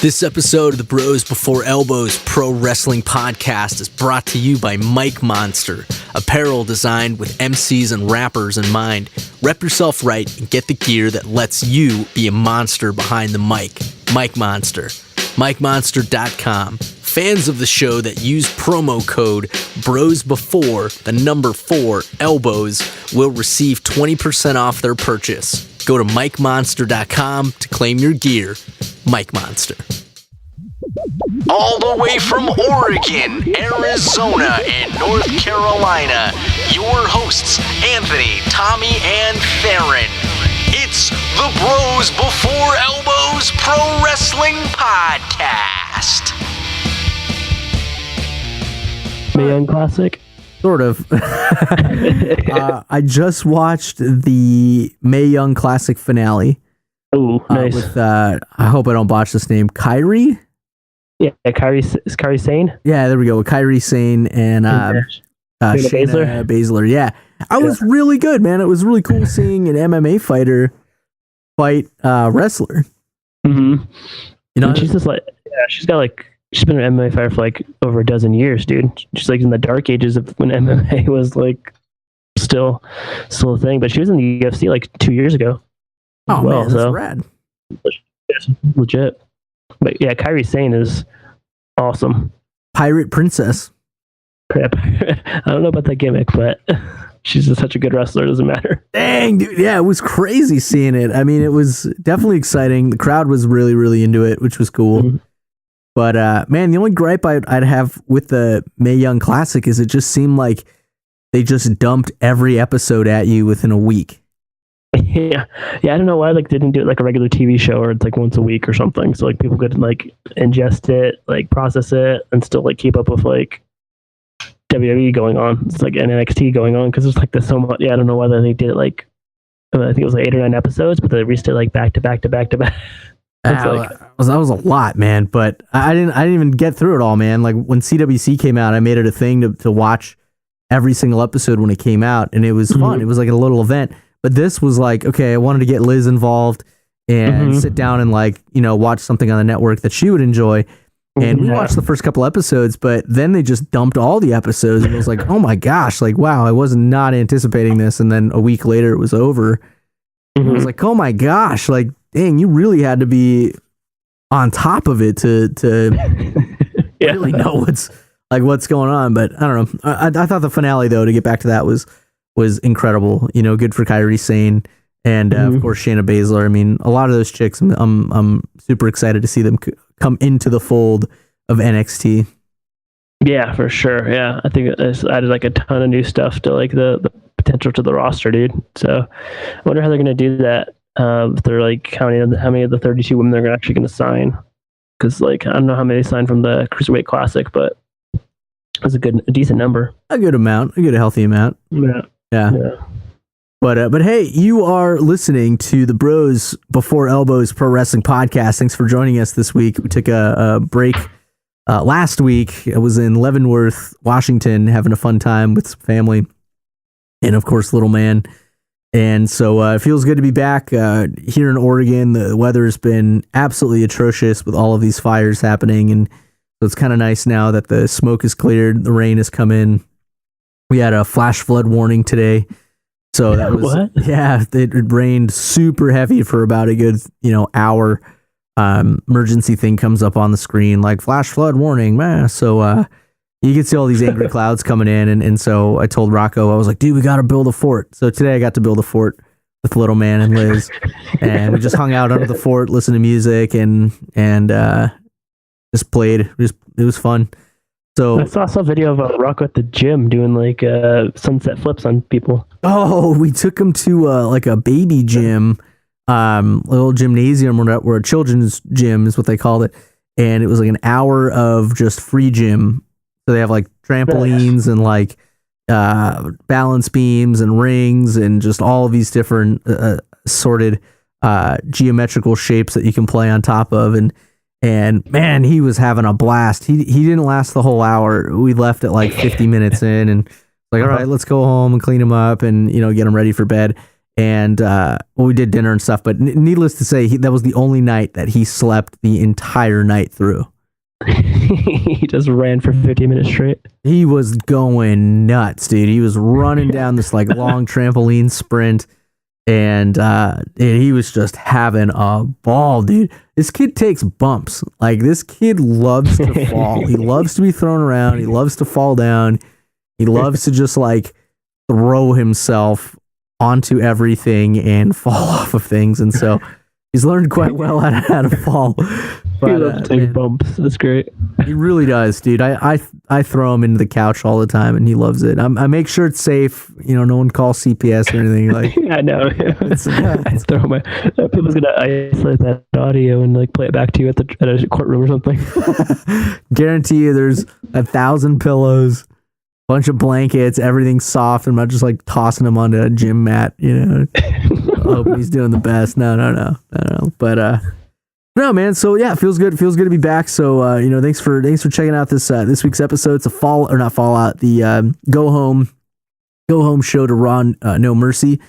This episode of the Bros Before Elbows Pro Wrestling Podcast is brought to you by Mike Monster, apparel designed with MCs and rappers in mind. Rep yourself right and get the gear that lets you be a monster behind the mic. Mike Monster. MikeMonster.com. Fans of the show that use promo code BROSBEFORE4ELBOWS will receive 20% off their purchase. Go to MikeMonster.com to claim your gear. Mike Monster. All the way from Oregon, Arizona, and North Carolina, your hosts, Anthony, Tommy, and Theron. It's the Bros Before Elbows Pro Wrestling Podcast. Mae Young Classic? Sort of. I just watched the Mae Young Classic finale. Oh, nice. With, I hope I don't botch this name, Kairi? Yeah, is Kairi Sane? Yeah, there we go. With Kairi Sane and Shayna Baszler. Yeah. I was really good, man. It was really cool seeing an MMA fighter fight wrestler. Mm-hmm. You know, and she's just like, yeah, she's been an MMA fighter for like over a dozen years, dude. She's like in the dark ages of when MMA was like still a thing. But she was in the UFC like 2 years ago. Oh, man, that's rad. Legit. But yeah, Kairi Sane is awesome. Pirate Princess. I don't know about that gimmick, but she's just such a good wrestler. It doesn't matter. Dang, dude. Yeah, it was crazy seeing it. I mean, it was definitely exciting. The crowd was really, really into it, which was cool. Mm-hmm. But, man, the only gripe I'd have with the Mae Young Classic is it just seemed like they just dumped every episode at you within a week. Yeah, I don't know why they didn't do it like a regular TV show or it's like once a week or something, so like people could like ingest it, like process it, and still like keep up with like WWE going on. It's like NXT going on because there's like this so much. Yeah, I don't know whether they did it like I think it was like 8 or 9 episodes, but they released it like back to back to back to back. That was a lot, man. But I didn't even get through it all, man. Like when CWC came out, I made it a thing to watch every single episode when it came out, and it was fun. Mm-hmm. It was like a little event. But this was like, okay, I wanted to get Liz involved and sit down and like, you know, watch something on the network that she would enjoy. And we watched the first couple episodes, but then they just dumped all the episodes. And it was like, oh my gosh, like, wow, I was not anticipating this. And then a week later it was over. And I was like, oh my gosh, like, dang, you really had to be on top of it to really know what's going on. But I don't know. I thought the finale, though, to get back to that was incredible. You know, good for Kairi Sane and of course Shayna Baszler. I mean, a lot of those chicks, I'm super excited to see them come into the fold of NXT. Yeah, for sure. Yeah, I think it's added like a ton of new stuff to like the potential to the roster, dude. So I wonder how they're going to do that. If they're like how many of the 32 women they're actually going to sign, because like I don't know how many they signed from the Cruiserweight Classic, but it's a decent number. A good healthy amount. Yeah. But hey, you are listening to the Bros Before Elbows Pro Wrestling Podcast. Thanks for joining us this week. We took a break last week. I was in Leavenworth, Washington, having a fun time with some family, and of course, little man. And so it feels good to be back here in Oregon. The weather has been absolutely atrocious with all of these fires happening, and so it's kind of nice now that the smoke is cleared, the rain has come in. We had a flash flood warning today. So that was, it rained super heavy for about a good, hour. Emergency thing comes up on the screen, like flash flood warning, man. So you can see all these angry clouds coming in. And so I told Rocco, I was like, dude, we got to build a fort. So today I got to build a fort with Little Man and Liz. And we just hung out under the fort, listened to music and just played. It was fun. So I saw a video of Rocco at the gym doing like sunset flips on people. Oh, we took him to like a baby gym, little gymnasium or a children's gym is what they called it. And it was like an hour of just free gym. So they have like trampolines and like balance beams and rings and just all of these different sorted geometrical shapes that you can play on top of. And man, he was having a blast. He didn't last the whole hour. We left at like 50 minutes in and like, all right, let's go home and clean him up and, get him ready for bed. And we did dinner and stuff. But needless to say, that was the only night that he slept the entire night through. He just ran for 50 minutes straight. He was going nuts, dude. He was running down this like long trampoline sprint, and he was just having a ball, dude. This kid takes bumps. Like, this kid loves to fall. He loves to be thrown around. He loves to fall down. He loves to just like throw himself onto everything and fall off of things, and so he's learned quite well how to fall. But, he loves to take bumps. That's great. He really does, dude. I throw him into the couch all the time, and he loves it. I make sure it's safe. You know, no one calls CPS or anything. Like, I know. I throw my. People's gonna isolate that audio and like play it back to you at a courtroom or something. Guarantee you, there's 1,000 pillows, bunch of blankets, everything's soft. I'm not just like tossing him onto a gym mat. You know, hoping he's doing the best. No. But no, man. So yeah, it feels good. Feels good to be back. So thanks for checking out this week's episode. It's a the go home show to Raw No Mercy,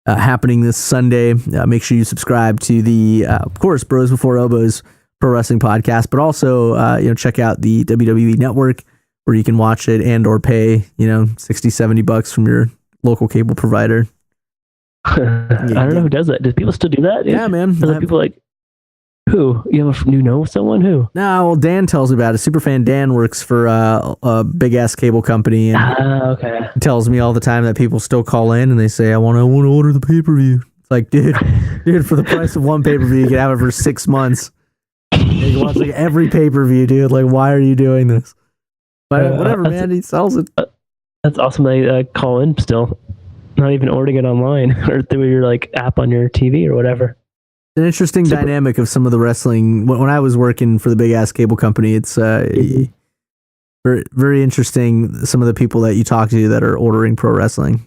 happening this Sunday. Make sure you subscribe to the of course Bros Before Elbows Pro Wrestling Podcast, but also check out the WWE Network, where you can watch it and or pay $60-$70 from your local cable provider. I don't know who does that. Do people still do that? Yeah, man. People like. Who? You know someone? Who? No, well, Dan tells me about it. Superfan Dan works for a big ass cable company, and okay. He tells me all the time that people still call in and they say, "I want to order the pay-per-view." It's like, dude, for the price of one pay-per-view, you can have it for 6 months. You can watch like every pay-per-view, dude. Like, why are you doing this? But whatever, man. He sells it. That's awesome. They call in still, not even ordering it online or through your like app on your TV or whatever. An interesting dynamic of some of the wrestling. When I was working for the big ass cable company, it's very, very interesting. Some of the people that you talk to that are ordering pro wrestling.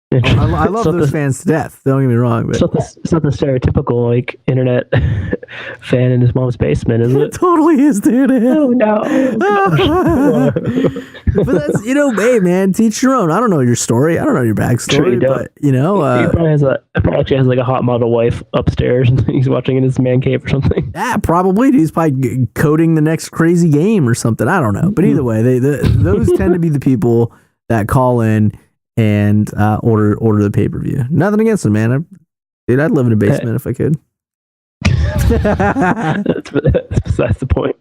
I love those fans to death. Don't get me wrong, but it's not the stereotypical like internet fan in his mom's basement, is it? It totally is, dude. Oh no! But that's hey man, teach your own. I don't know your story. I don't know your backstory, but he probably actually has like a hot model wife upstairs, and he's watching in his man cave or something. Yeah, probably. He's probably coding the next crazy game or something. I don't know. But either way, those tend to be the people that call in and order the pay-per-view. Nothing against them, man. I'd live in a basement if I could. That's besides the point.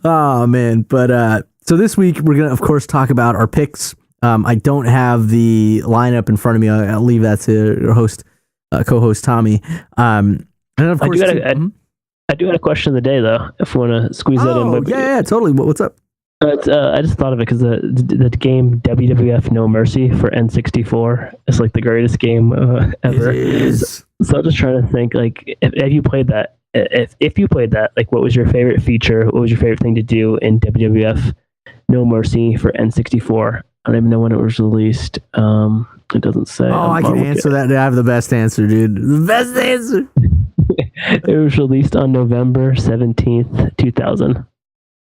Oh man, but so this week we're gonna of course talk about our picks. I don't have the lineup in front of me. I'll leave that to your co-host Tommy. And of course, I do have a question of the day though. If we want to squeeze that in. Yeah, totally. What's up? I just thought of it because the game WWF No Mercy for N64 is like the greatest game ever. It is. So I'm just trying to think, like, if you played that, if you played that, like, what was your favorite feature? What was your favorite thing to do in WWF No Mercy for N64? I don't even know when it was released. It doesn't say. Oh, I can answer that. I have the best answer, dude. The best answer. It was released on November 17th, 2000.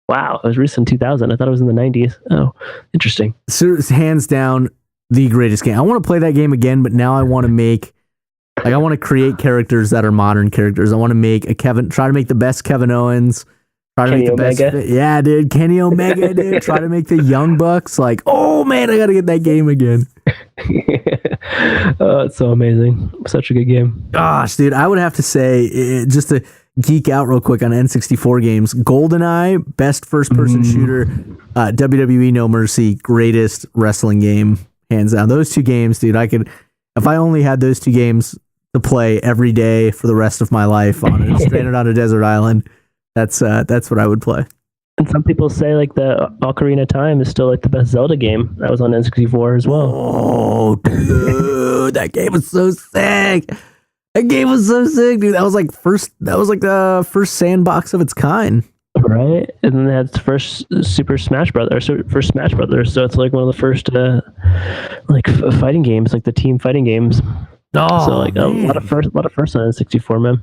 Wow, it was released in 2000. I thought it was in the 90s. Oh, interesting. So it's hands down the greatest game. I want to play that game again, but now I want to create characters that are modern characters. I want to make try to make the best Kevin Owens. Try to Kenny make the Omega. best. Yeah, dude. Kenny Omega, dude. Try to make the Young Bucks. Like, oh man, I got to get that game again. Oh, it's so amazing. Such a good game. Gosh, dude. I would have to say, just to geek out real quick on N64 games, GoldenEye, best first-person shooter, WWE No Mercy, greatest wrestling game, hands down. Those two games, dude, if I only had those two games to play every day for the rest of my life, stranded on a desert island, that's what I would play. And some people say like the Ocarina of Time is still like the best Zelda game. That was on N64 as well. Oh, dude, that game was so sick. That game was so sick, dude. That was like the first sandbox of its kind. Right? And then they had first Super Smash Brothers, first Smash Brothers. So it's like one of the first fighting games, like the team fighting games. Oh, so like man. a lot of first on N64, man.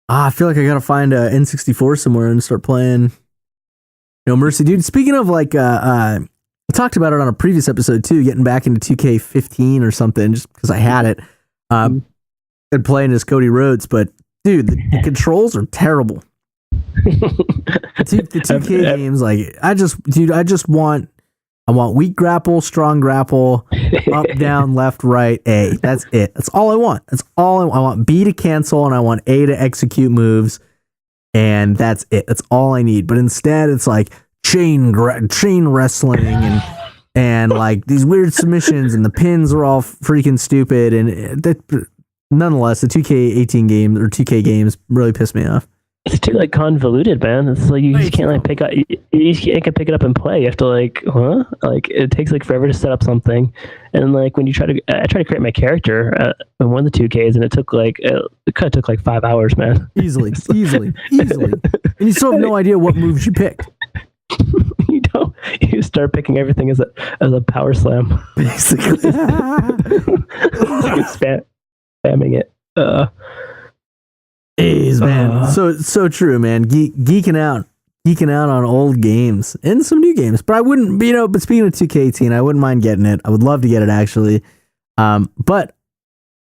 I feel like I gotta find a N64 somewhere and start playing No Mercy, dude. Speaking of like talked about it on a previous episode too, getting back into 2K15 or something, just because I had it, and playing as Cody Rhodes. But dude, the controls are terrible. The 2K games, like I just want weak grapple, strong grapple, up, down, left, right, A. That's it. That's all I want. I want B to cancel and I want A to execute moves, and that's it. That's all I need. But instead, it's like chain wrestling and like these weird submissions, and the pins are all freaking stupid. And nonetheless, the 2K18 games or 2K games really piss me off. It's too like convoluted, man. It's like you just can't like pick up. You can't pick it up and play. You have to like, like it takes like forever to set up something, and like when you I try to create my character in one of the 2Ks, and it took like it kind of took like 5 hours, man. Easily, and you still have no idea what moves you picked. You don't. You start picking everything as a power slam, basically. Spamming it. Jeez, man. So true, man. Geeking out on old games and some new games. But I wouldn't, but speaking of 2K18, I wouldn't mind getting it. I would love to get it actually. But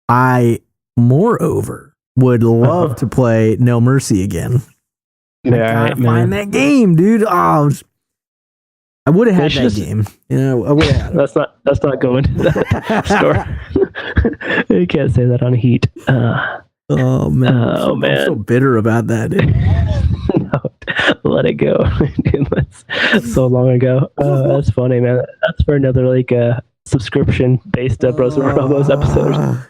I, moreover, would love to play No Mercy again. Yeah, find that game, dude. Oh, I would have had that game. I would have. That's not going to the store. You can't say that on Heat. Oh man! I'm so bitter about that. No, let it go. Dude, that's so long ago. That's funny, man. That's for another like subscription based Bros and Robos episode.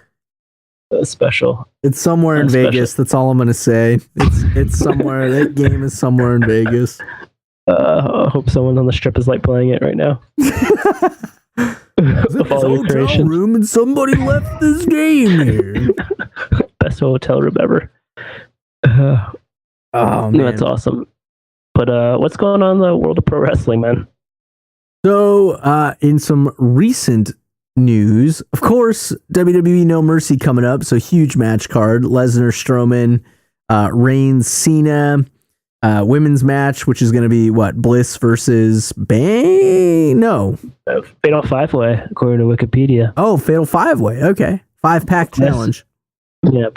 Special. It's somewhere in Vegas. That's all I'm gonna say. It's somewhere. That game is somewhere in Vegas. I hope someone on the strip is like playing it right now. It's a hotel room and somebody left this game here. Best hotel room ever. Oh man, that's awesome. But what's going on in the world of pro wrestling, man? So in some recent news, of course, WWE No Mercy coming up. So huge match card: Lesnar, Strowman, Reigns, Cena. Women's match, which is going to be what? Bliss versus Bang? No. Fatal 5-way, according to Wikipedia. Oh, Fatal 5-way. Okay. 5-pack challenge. Yeah,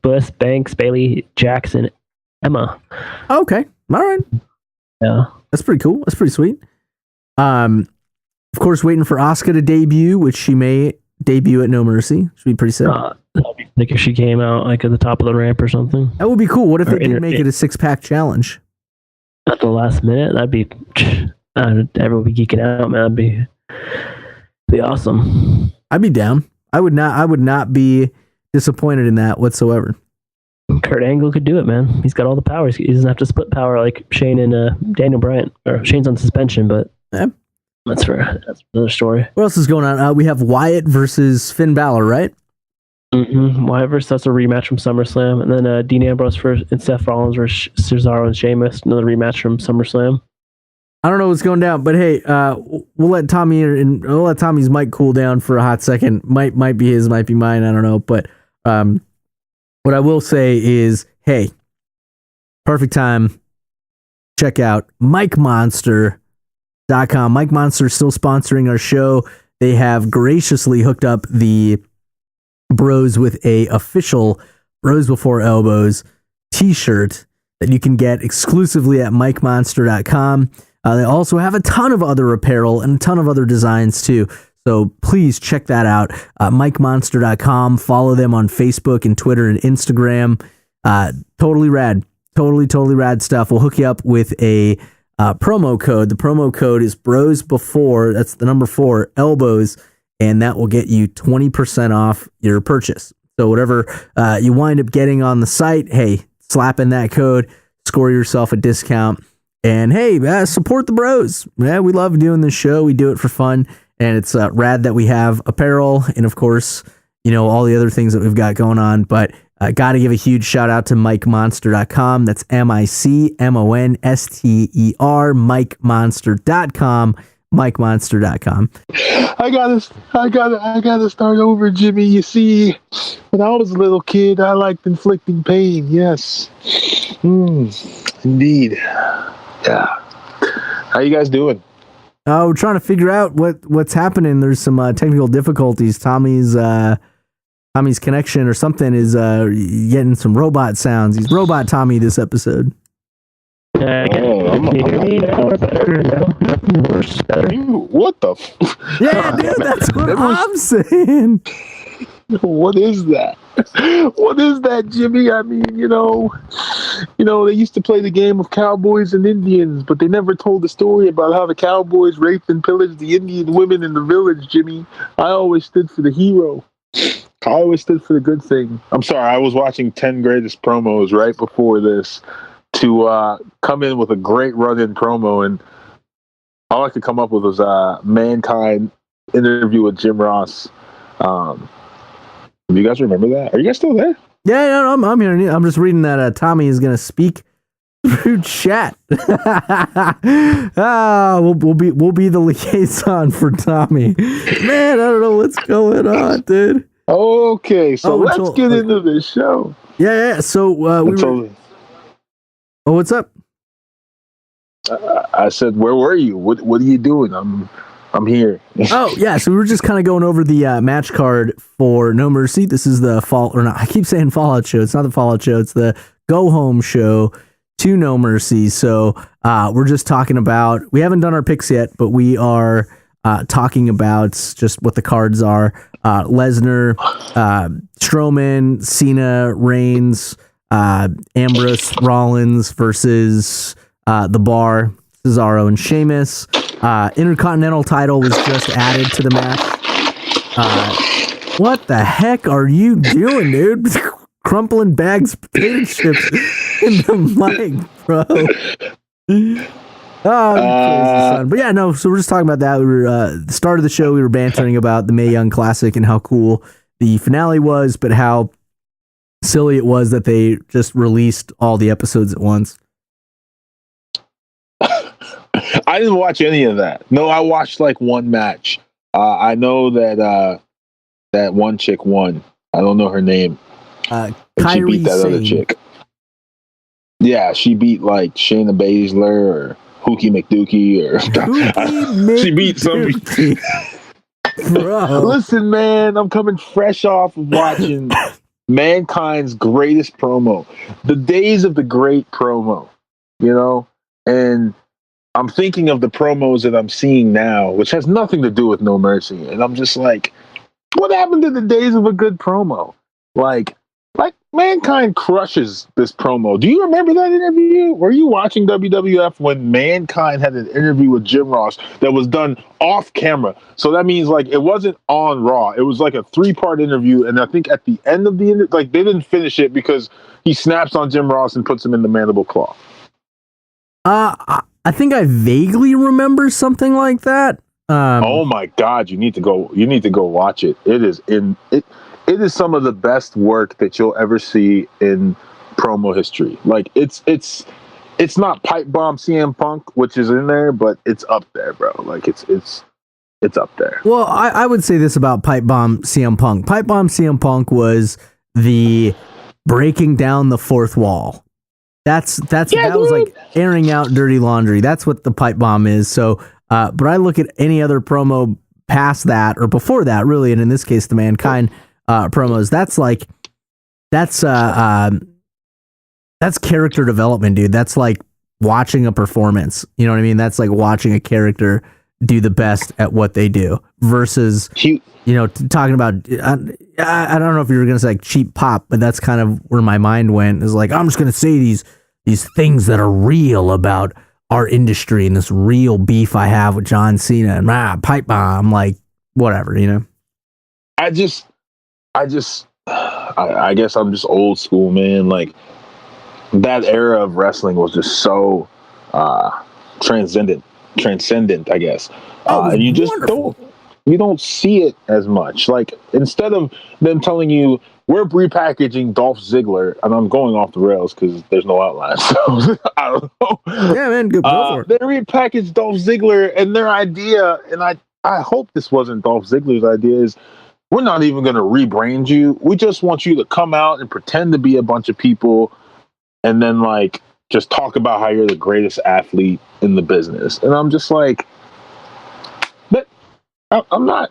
Bliss, Banks, Bailey, Jackson, Emma. Okay. All right. Yeah. That's pretty cool. That's pretty sweet. Of course, waiting for Asuka to debut, which she may debut at No Mercy. Should be pretty sick. That'd be sick if she came out like at the top of the ramp or something. That would be cool. What if they did make it a 6-pack challenge? At the last minute, that'd be everyone would be geeking out, man. That'd be awesome. I'd be down. I would not be disappointed in that whatsoever. Kurt Angle could do it, man. He's got all the powers. He doesn't have to split power like Shane and Daniel Bryan. Or Shane's on suspension, but yeah. That's another story. What else is going on? We have Wyatt versus Finn Balor, right? Mm-hmm. Wyatt versus, that's a rematch from SummerSlam, and then Dean Ambrose and Seth Rollins versus Cesaro and Sheamus, another rematch from SummerSlam. I don't know what's going down, but hey, we'll let Tommy's mic cool down for a hot second. Might be his, might be mine. I don't know, but what I will say is, hey, perfect time. Check out MikeMonster.com. Mike Monster is still sponsoring our show. They have graciously hooked up the Bros with a official Bros Before Elbows t-shirt that you can get exclusively at MikeMonster.com. They also have a ton of other apparel and a ton of other designs too. So please check that out. MikeMonster.com. Follow them on Facebook and Twitter and Instagram. Totally rad. Totally rad stuff. We'll hook you up with a promo code. The promo code is Bros Before. That's the number 4 elbows. And that will get you 20% off your purchase. So whatever you wind up getting on the site, hey, slap in that code, score yourself a discount. And hey, support the Bros. Yeah, we love doing this show. We do it for fun. And it's rad that we have apparel and, of course, all the other things that we've got going on. But got to give a huge shout out to MikeMonster.com. That's MikeMonster, MikeMonster.com. MikeMonster.com. I gotta start over, Jimmy. You see, when I was a little kid, I liked inflicting pain. Yes, indeed. Yeah. How you guys doing? We're trying to figure out what's happening. There's some technical difficulties. Tommy's connection or something is getting some robot sounds. He's Robot Tommy this episode. What the? Yeah, dude, that's what I'm saying. What is that? What is that, Jimmy? I mean, they used to play the game of cowboys and Indians, but they never told the story about how the cowboys raped and pillaged the Indian women in the village, Jimmy. I always stood for the hero. I always stood for the good thing. I'm sorry, I was watching 10 greatest promos right before this to come in with a great run-in promo, and all I could come up with was Mankind interview with Jim Ross. Do you guys remember that? Are you guys still there? Yeah, I'm here. I'm just reading that Tommy is going to speak through chat. We'll be the liaison for Tommy. Man, I don't know what's going on, dude. Okay, so let's get into this show. Yeah. So what's up? I said, where were you? What are you doing? I'm here. Oh yeah, so we were just kind of going over the match card for No Mercy. This is the I keep saying Fallout show. It's not the Fallout show. It's the Go Home show to No Mercy. So we're just talking about. We haven't done our picks yet, but we are talking about just what the cards are. Lesnar, Strowman, Cena, Reigns, Ambrose, Rollins versus The Bar, Cesaro, and Sheamus. Intercontinental title was just added to the match. What the heck are you doing, dude? Crumpling bags of potato chips in the mic, bro. Oh, crazy, son. But yeah, no, so we're just talking about that. We were the start of the show, we were bantering about the Mae Young Classic and how cool the finale was, but how silly it was that they just released all the episodes at once. I didn't watch any of that. No, I watched like one match. I know that that one chick won. I don't know her name. She beat that other chick. Yeah, she beat like Shayna Baszler or Hookie McDookie or she beat somebody. Bro. Listen, man, I'm coming fresh off of watching Mankind's greatest promo. The days of the great promo, and I'm thinking of the promos that I'm seeing now, which has nothing to do with No Mercy. And I'm just like, what happened to the days of a good promo? Like Mankind crushes this promo. Do you remember that interview? Were you watching WWF when Mankind had an interview with Jim Ross that was done off camera? So that means like it wasn't on Raw. It was like a 3-part interview. And I think at the end of the interview, like they didn't finish it because he snaps on Jim Ross and puts him in the mandible claw. I think I vaguely remember something like that. Oh my God, you need to go watch it. It is some of the best work that you'll ever see in promo history. Like it's not Pipe Bomb CM Punk, which is in there, but it's up there, bro. Like it's up there. Well, I would say this about Pipe Bomb CM Punk. Pipe Bomb CM Punk was the breaking down the fourth wall. That was like airing out dirty laundry. That's what the Pipe Bomb is. So, but I look at any other promo past that or before that, really, and in this case, the Mankind promos. That's character development, dude. That's like watching a performance. You know what I mean? That's like watching a character do the best at what they do versus talking about. I don't know if you were gonna say like cheap pop, but that's kind of where my mind went. Is like I'm just gonna say these things that are real about our industry and this real beef I have with John Cena and Pipe Bomb. Like whatever, I guess I'm just old school, man. Like that era of wrestling was just so transcendent, I guess. And you just don't see it as much. Like instead of them telling you we're repackaging Dolph Ziggler, and I'm going off the rails because there's no outline, so I don't know. Yeah, man, good for it. They repackaged Dolph Ziggler, and their idea, and I hope this wasn't Dolph Ziggler's idea, is we're not even going to rebrand you. We just want you to come out and pretend to be a bunch of people, and then like just talk about how you're the greatest athlete in the business. And I'm just like, I'm not.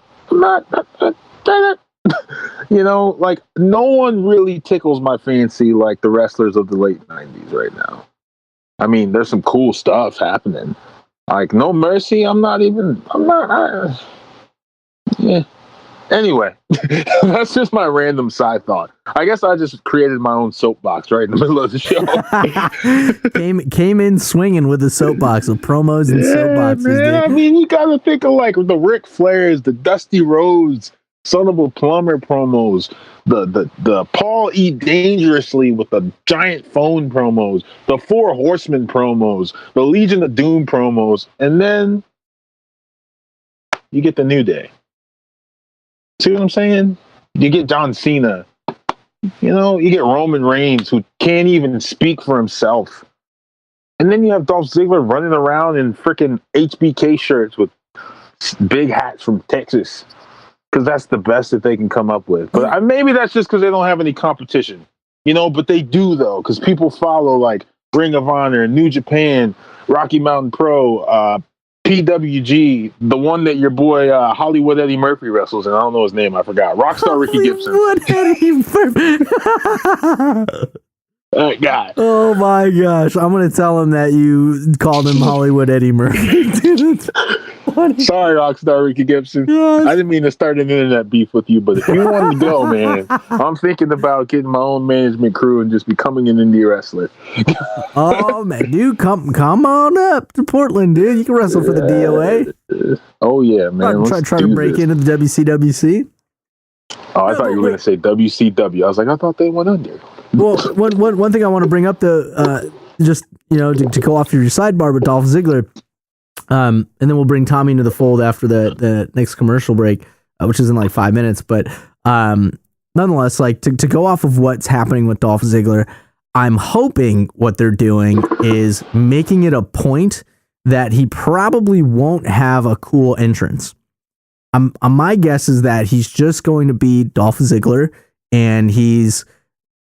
You know, like no one really tickles my fancy like the wrestlers of the late '90s right now. I mean, there's some cool stuff happening. Like No Mercy, yeah. Anyway, that's just my random side thought. I guess I just created my own soapbox right in the middle of the show. came in swinging with the soapbox of promos and soapboxes. Man, dude. I mean, you gotta think of like the Ric Flairs, the Dusty Rhodes, Son of a Plumber promos, the Paul E. Dangerously with the giant phone promos, the Four Horsemen promos, the Legion of Doom promos, and then you get the New Day. See what I'm saying? You get John Cena. You know, you get Roman Reigns, who can't even speak for himself. And then you have Dolph Ziggler running around in freaking HBK shirts with big hats from Texas. Because that's the best that they can come up with. But maybe that's just because they don't have any competition. You know, but they do, though, because people follow, like, Ring of Honor, New Japan, Rocky Mountain Pro, PWG, the one that your boy Hollywood Eddie Murphy wrestles, and I don't know his name, I forgot. Rockstar Ricky Gibson. Eddie Murphy. That guy. Oh my gosh. I'm going to tell him that you called him Hollywood Eddie Murphy. Sorry, Rockstar Ricky Gibson. Yes. I didn't mean to start an internet beef with you, but if you want to go, man, I'm thinking about getting my own management crew and just becoming an indie wrestler. Oh man, dude, come on up to Portland, dude. You can wrestle for the DOA. Oh yeah, man. Try to break into the WCWC. Oh, I thought you were going to say WCW. I was like, I thought they went under. Well, one thing I want to bring up, just to go off your sidebar with Dolph Ziggler, and then we'll bring Tommy into the fold after the next commercial break, which is in like 5 minutes. But nonetheless, like to go off of what's happening with Dolph Ziggler, I'm hoping what they're doing is making it a point that he probably won't have a cool entrance. My guess is that he's just going to be Dolph Ziggler, and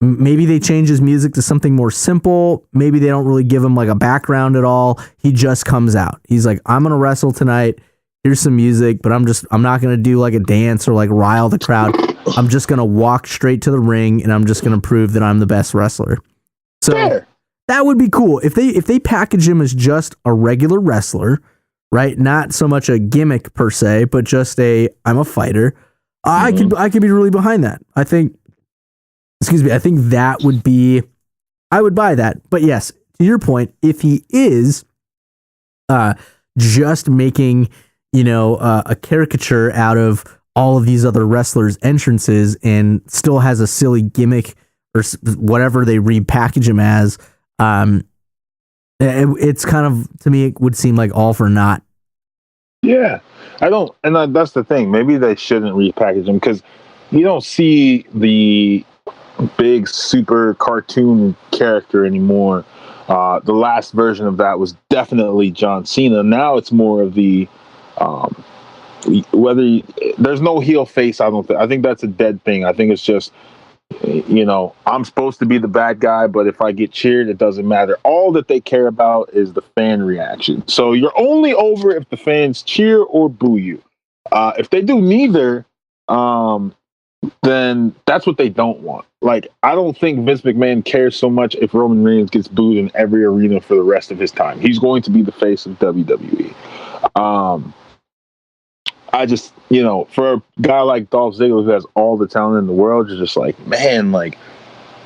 maybe they change his music to something more simple. Maybe they don't really give him like a background at all. He just comes out. He's like, I'm going to wrestle tonight. Here's some music, but I'm not going to do like a dance or like rile the crowd. I'm just going to walk straight to the ring, and I'm just going to prove that I'm the best wrestler. So that would be cool. If they package him as just a regular wrestler, right? Not so much a gimmick per se, but just I'm a fighter. I could be really behind that. I think that would be, I would buy that. But yes, to your point, if he is just making, a caricature out of all of these other wrestlers' entrances and still has a silly gimmick or whatever they repackage him as, it's kind of, to me, it would seem like all for naught. Yeah, that's the thing. Maybe they shouldn't repackage him because you don't see the big super cartoon character anymore. The last version of that was definitely John Cena. Now it's more of the there's no heel face. I think that's a dead thing. I think it's just I'm supposed to be the bad guy, but if I get cheered, it doesn't matter. All that they care about is the fan reaction. So you're only over if the fans cheer or boo you. If they do neither, then that's what they don't want. Like, I don't think Vince McMahon cares so much if Roman Reigns gets booed in every arena for the rest of his time. He's going to be the face of WWE. I just, for a guy like Dolph Ziggler who has all the talent in the world, you're just like, man, like,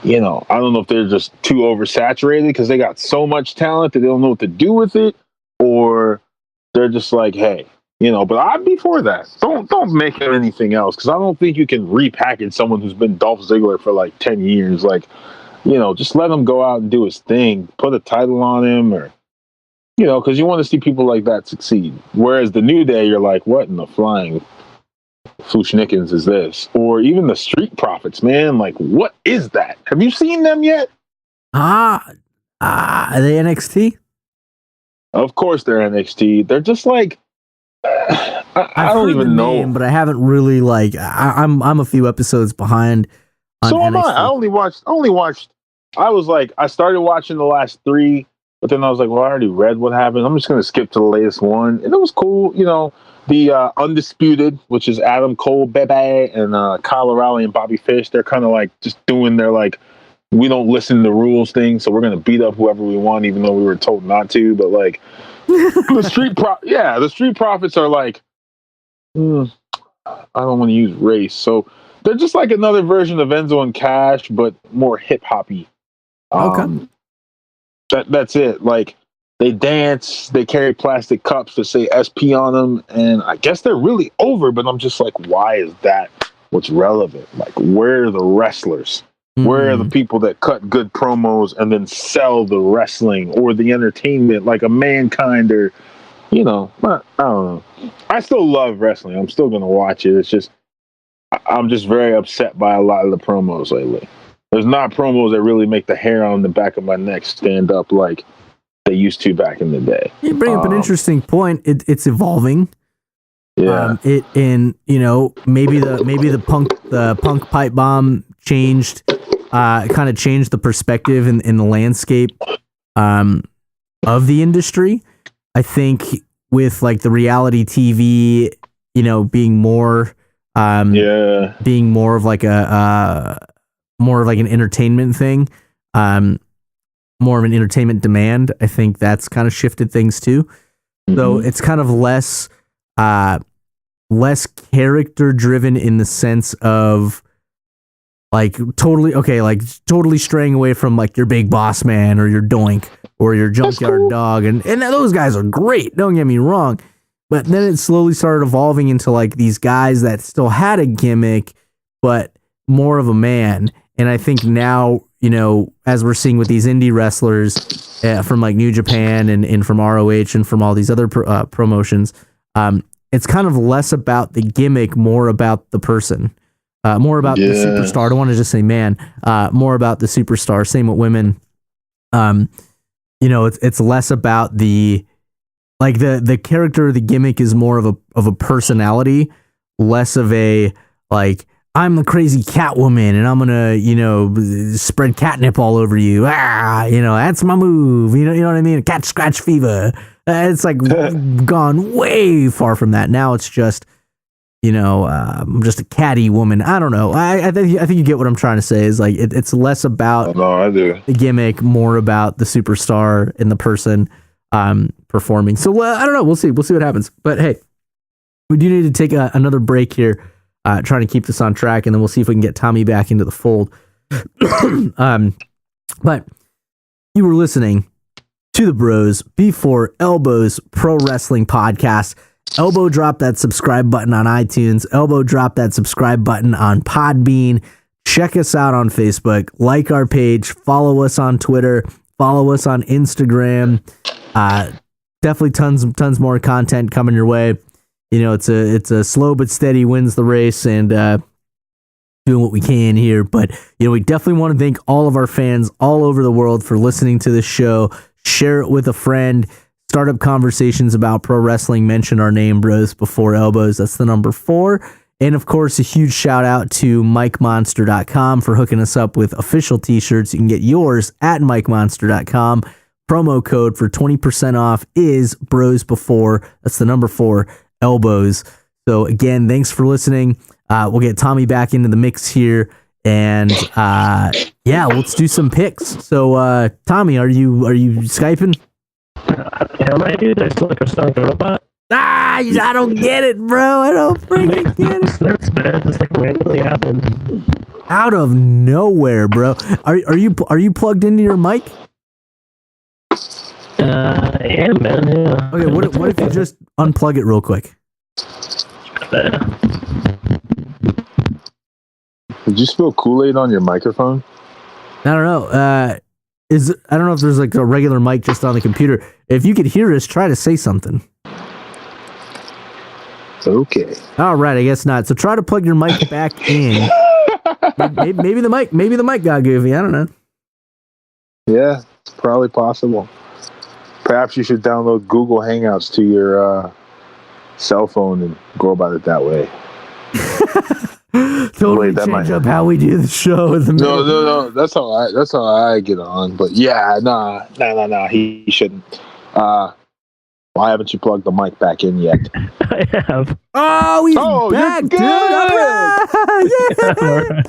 I don't know if they're just too oversaturated because they got so much talent that they don't know what to do with it, or they're just like, hey, but I'd be for that. Don't make him anything else, because I don't think you can repackage someone who's been Dolph Ziggler for like 10 years. Like, just let him go out and do his thing, put a title on him, or because you want to see people like that succeed. Whereas the New Day, you're like, what in the flying Flushnickens is this? Or even the Street Profits, man. Like, what is that? Have you seen them yet? Are they NXT? Of course they're NXT. They're just like, I don't even know. Name, but I haven't really I'm a few episodes behind. So am I. I only watched. I was like, I started watching the last 3. But then I was like, well, I already read what happened. I'm just going to skip to the latest one. And it was cool. The Undisputed, which is Adam Cole, Bebe, and Kyle O'Reilly and Bobby Fish. They're kind of like just doing their like, we don't listen to the rules thing, so we're going to beat up whoever we want, even though we were told not to. But like, the Street Profits are like, I don't want to use race. So they're just like another version of Enzo and Cash, but more hip hoppy. Okay. That's it. Like, they dance, they carry plastic cups that say SP on them, and I guess they're really over, but I'm just like, why is that what's relevant? Like, where are the wrestlers? Where are the people that cut good promos and then sell the wrestling or the entertainment, like a Mankind or, I don't know. I still love wrestling. I'm still going to watch it. It's just, I'm just very upset by a lot of the promos lately. There's not promos that really make the hair on the back of my neck stand up like they used to back in the day. You bring up an interesting point. It's evolving. Yeah. Maybe the punk pipe bomb changed, kind of changed the perspective in the landscape of the industry. I think with like the reality TV, being more of like more of like an entertainment thing, more of an entertainment demand. I think that's kind of shifted things too. Mm-hmm. So it's kind of less character driven in the sense of like totally straying away from like your big boss man or your Doink or your junkyard dog. And those guys are great. Don't get me wrong. But then it slowly started evolving into like these guys that still had a gimmick, but more of a man. And I think now, as we're seeing with these indie wrestlers from like New Japan and from ROH and from all these other promotions, it's kind of less about the gimmick, more about the person, more about the superstar. I don't want to just say man, more about the superstar. Same with women. It's less about the character, the gimmick is more of a personality, less of a like, I'm the crazy Catwoman and I'm gonna, spread catnip all over you. That's my move. You know what I mean? Cat scratch fever. It's like gone way far from that. Now it's just, I'm just a catty woman. I don't know. I think you get what I'm trying to say. Is like it's less about the gimmick, more about the superstar and the person performing. So I don't know. We'll see what happens. But hey, we do need to take another break here. Trying to keep this on track, and then we'll see if we can get Tommy back into the fold. But you were listening to the Bros Before Elbows Pro Wrestling Podcast. Elbow drop that subscribe button on iTunes. Elbow drop that subscribe button on Podbean. Check us out on Facebook. Like our page. Follow us on Twitter. Follow us on Instagram. Definitely tons more content coming your way. It's a slow but steady wins the race, and doing what we can here. But we definitely want to thank all of our fans all over the world for listening to this show. Share it with a friend. Start up conversations about pro wrestling. Mention our name, Bros Before Elbows. That's the number 4. And of course, a huge shout out to MikeMonster.com for hooking us up with official t-shirts. You can get yours at MikeMonster.com. Promo code for 20% off is Bros Before. That's the number 4. Elbows. So again, thanks for listening. We'll get Tommy back into the mix here, and let's do some picks. So Tommy, are you Skyping? Am I, dude? I still like a Sonic robot. I don't get it, bro. I don't freaking get it. That's bad. Just like randomly happened out of nowhere, bro. Are you plugged into your mic? Yeah, man. Yeah. Okay. What if you just unplug it real quick? Did you spill Kool-Aid on your microphone? I don't know. I don't know if there's like a regular mic just on the computer. If you could hear us, try to say something. Okay. All right. I guess not. So try to plug your mic back in. maybe the mic got goofy. I don't know. Yeah, it's probably possible. Perhaps you should download Google Hangouts to your cell phone and go about it that way. totally change up how we do the show. No. That's how I get on. But yeah, nah. He shouldn't. Why haven't you plugged the mic back in yet? I have. Oh, he's back, dude. All right. Right.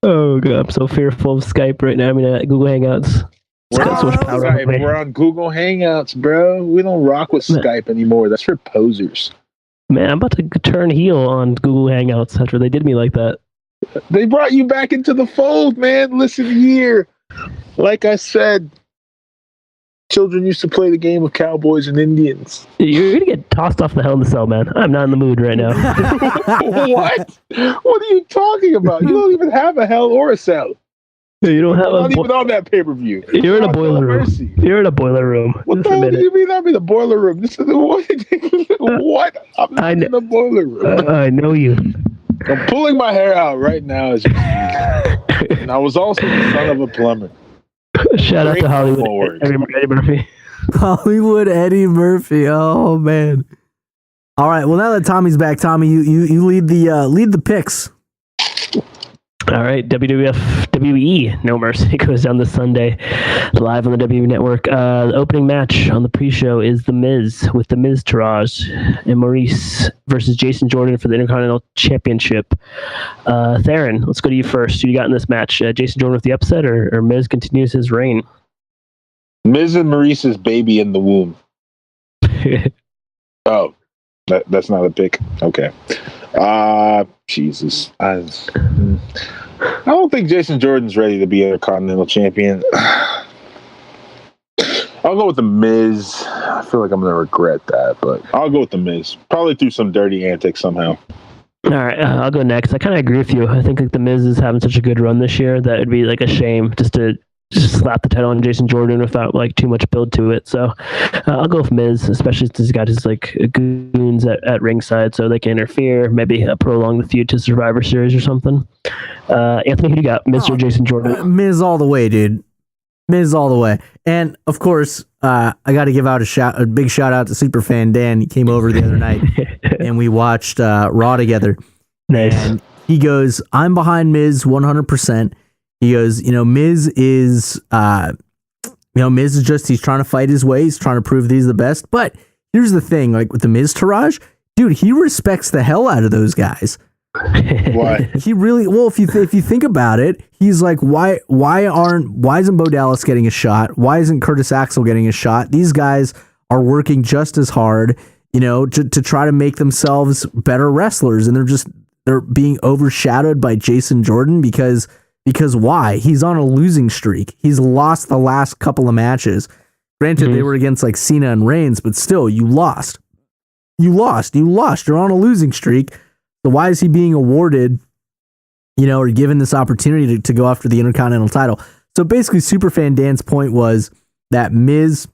Oh god, I'm so fearful of Skype right now. I mean, Google Hangouts. We're on Google Hangouts, bro. We don't rock with Skype anymore. That's for posers. Man, I'm about to turn heel on Google Hangouts after they did me like that. They brought you back into the fold, man. Listen here. Like I said, children used to play the game of cowboys and Indians. You're gonna get tossed off the Hell in the Cell, man. I'm not in the mood right now. What? What are you talking about? You don't even have a hell or a cell. You don't have not even on that pay-per-view. You're in a boiler room. Mercy. You're in a boiler room. What the hell do you mean I'm in the boiler room? This is what? I'm not in the boiler room. I know you. I'm pulling my hair out right now as you speak. And I was also the son of a plumber. Shout out to Hollywood Eddie Murphy. Hollywood Eddie Murphy. Oh man. All right. Well, now that Tommy's back, Tommy, you lead the picks. All right, WWE No Mercy goes down this Sunday, live on the WWE Network. The opening match on the pre-show is The Miz with The Miz Taraj and Maurice versus Jason Jordan for the Intercontinental Championship. Theron, let's go to you first. Who you got in this match? Jason Jordan with the upset, or Miz continues his reign? Miz and Maurice's baby in the womb. Oh, that's not a pick. Okay. Jesus. I don't think Jason Jordan's ready to be Intercontinental Champion. I'll go with The Miz. I feel like I'm going to regret that, but I'll go with The Miz. Probably through some dirty antics somehow. All right, I'll go next. I kind of agree with you. I think like The Miz is having such a good run this year that it'd be like a shame just to slap the title on Jason Jordan without like too much build to it. So I'll go with Miz, especially since he's got his like goons at ringside, so they can interfere, maybe prolong the feud to Survivor Series or something. Anthony, who do you got, Miz or Jason Jordan? Miz all the way, dude. Miz all the way. And of course, I got to give out a big shout out to Superfan Dan. He came over the other night and we watched Raw together. Nice. And he goes, "I'm behind Miz 100%. He goes, Miz is, Miz is just, he's trying to fight his way. He's trying to prove that he's the best. But here's the thing, like with the Miz Taraj, dude, he respects the hell out of those guys. Why? He really, well, if you think about it, he's like, why isn't Bo Dallas getting a shot? Why isn't Curtis Axel getting a shot? These guys are working just as hard, to try to make themselves better wrestlers. And they're being overshadowed by Jason Jordan because why? He's on a losing streak. He's lost the last couple of matches. Granted, they were against like Cena and Reigns, but still, you lost. You're on a losing streak. So why is he being awarded, or given this opportunity to go after the Intercontinental title? So basically, Superfan Dan's point was that Miz,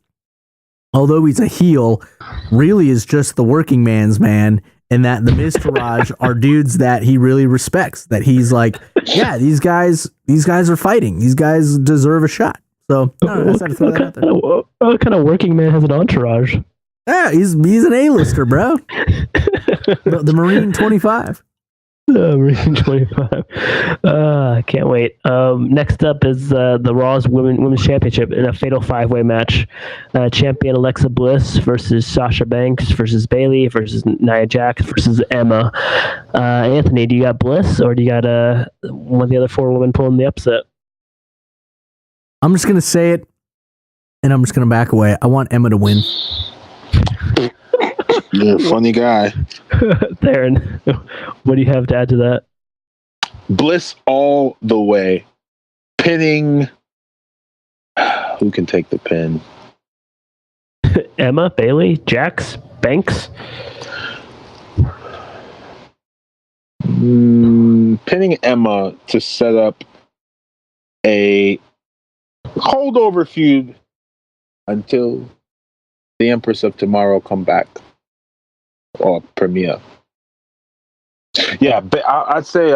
although he's a heel, really is just the working man's man. And that the Miz Taraj are dudes that he really respects. That he's like, yeah, these guys are fighting. These guys deserve a shot. So what kind of working man has an entourage? Yeah, he's an A-lister, bro. the Marine 25. Marine 25. I can't wait. Next up is the Raw's Women's Championship in a fatal 5-way match. Champion Alexa Bliss versus Sasha Banks versus Bayley versus Nia Jax versus Emma. Anthony, do you got Bliss or do you got one of the other 4 women pulling the upset? I'm just going to say it, and I'm just going to back away. I want Emma to win. You're a funny guy. Theron, what do you have to add to that? Bliss all the way. Pinning. Who can take the pin? Emma, Bayley, Jax, Banks? Pinning Emma to set up a holdover feud until the Empress of Tomorrow come back or premiere. Yeah, but I'd say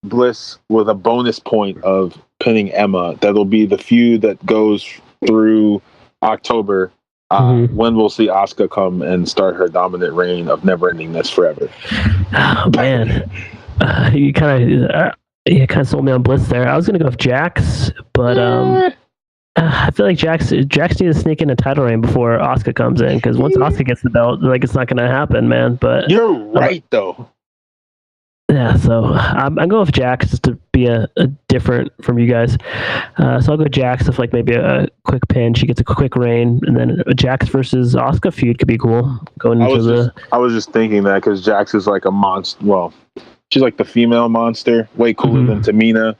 Bliss with a bonus point of pinning Emma. That'll be the feud that goes through October when we'll see Asuka come and start her dominant reign of never-endingness forever. Oh, man. You kind of sold me on Bliss there. I was gonna go with Jax, but I feel like Jax needs to sneak in a title reign before Asuka comes in, because once Asuka gets the belt, like, it's not gonna happen, man. But you're right though. Yeah, so I'm going with Jax just to be a different from you guys. So I'll go Jax with like maybe a quick pin. She gets a quick reign, and then a Jax versus Asuka feud could be cool. I was just thinking that because Jax is like a monster. Well, she's like the female monster, way cooler than Tamina.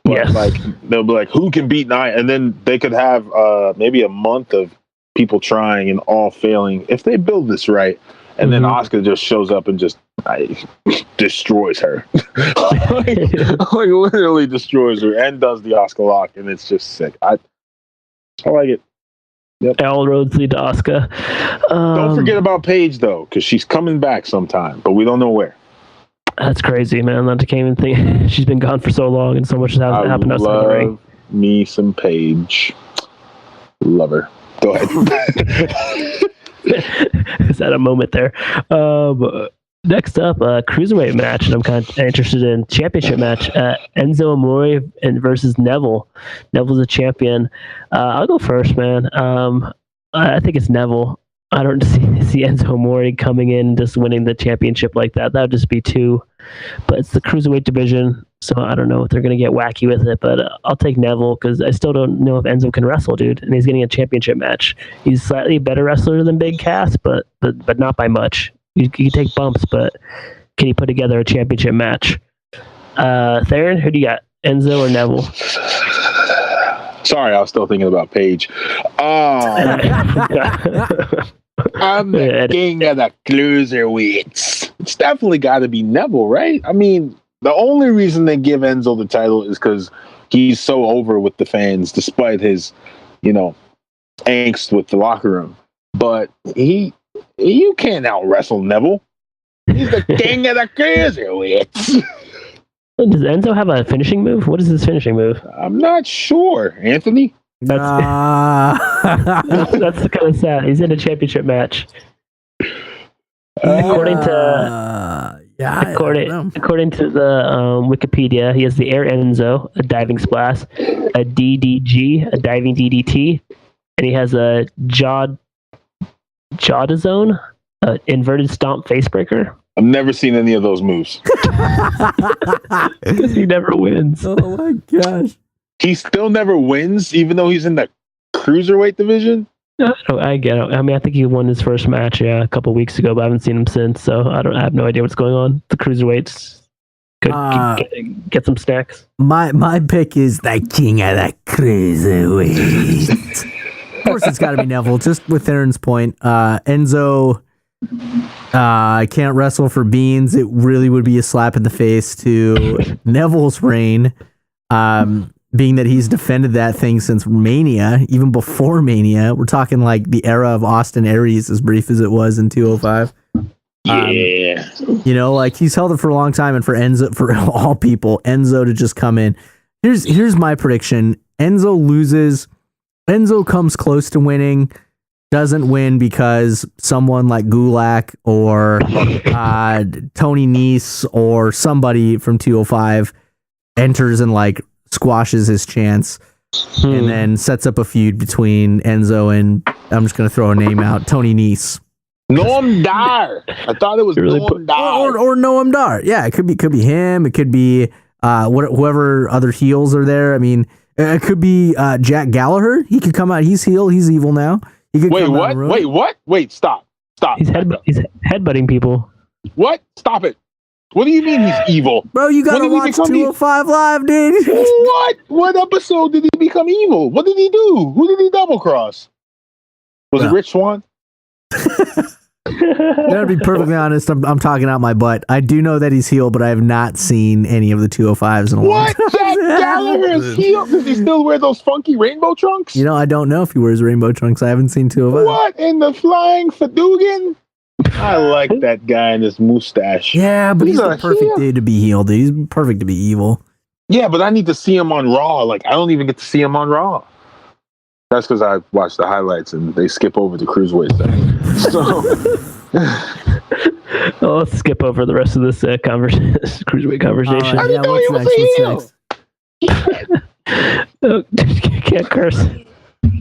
But like they'll be like, who can beat Nia? And then they could have maybe a month of people trying and all failing if they build this right. And then Asuka just shows up and just destroys her. like literally destroys her and does the Asuka lock, and it's just sick. I like it. Yep. All roads lead to Asuka. Don't forget about Paige though, because she's coming back sometime, but we don't know where. That's crazy, man. I can't even think. She's been gone for so long, and so much has happened outside the ring. Me some Paige. Love her. Go ahead. Is that a moment there? Next up, cruiserweight match, and I'm kind of interested in championship match. Enzo Amore versus Neville. Neville's a champion. I'll go first, man. I think it's Neville. I don't see Enzo Amore coming in and just winning the championship like that. That would just be too. But it's the cruiserweight division, so I don't know if they're going to get wacky with it. But I'll take Neville because I still don't know if Enzo can wrestle, dude. And he's getting a championship match. He's slightly a better wrestler than Big Cass, but not by much. You can take bumps, but can he put together a championship match? Theron, who do you got? Enzo or Neville? Sorry, I was still thinking about Paige. I'm the king of the cruiserweights. It's definitely got to be Neville, right? I mean, the only reason they give Enzo the title is because he's so over with the fans, despite his, angst with the locker room. But you can't out wrestle Neville. He's the king of the cruiserweights. Does Enzo have a finishing move? What is his finishing move? I'm not sure, Anthony. That's kind of sad. He's in a championship match. According to the Wikipedia, he has the Air Enzo, a diving splash, a DDG, a diving DDT, and he has a Jawda inverted stomp facebreaker. I've never seen any of those moves. Because he never wins. Oh my gosh. He still never wins, even though he's in the cruiserweight division? I get it. I mean, I think he won his first match, a couple weeks ago, but I haven't seen him since, so I have no idea what's going on. The cruiserweights could get some snacks. My pick is the king of the cruiserweight. Of course, it's got to be Neville. Just with Aaron's point, Enzo can't wrestle for beans. It really would be a slap in the face to Neville's reign. Being that he's defended that thing since Mania, even before Mania. We're talking like the era of Austin Aries, as brief as it was in 205. Yeah. Like he's held it for a long time, and for Enzo, for all people, Enzo to just come in. Here's my prediction. Enzo loses. Enzo comes close to winning, doesn't win because someone like Gulak or Tony Nese or somebody from 205 enters and like squashes his chance, and then sets up a feud between Enzo and, I'm just going to throw a name out, Tony Nese. Noam Dar. I thought it was really Noam Dar. Or Noam Dar. Yeah, it could be him. It could be whoever other heels are there. I mean, it could be Jack Gallagher. He could come out. He's heel. He's evil now. He could Wait, what? Wait, stop. He's headbutting people. What? Stop it. What do you mean he's evil? Bro, you gotta watch 205 Live, dude. What episode did he become evil? What did he do? Who did he double cross? Was it Rich Swann? To be perfectly honest, I'm talking out my butt. I do know that he's heel, but I have not seen any of the 205s in a long time. What? Jack Gallagher is heel? Does he still wear those funky rainbow trunks? I don't know if he wears rainbow trunks. I haven't seen 205. What in the flying Fadugan? I like that guy and his mustache. Yeah, but he's the perfect dude to be heel, dude. He's perfect to be evil. Yeah, but I need to see him on Raw. Like, I don't even get to see him on Raw. That's because I watch the highlights and they skip over the cruiserweight thing. So, Oh, let's skip over the rest of this cruiserweight conversation. Yeah, what's next? Oh, can't curse.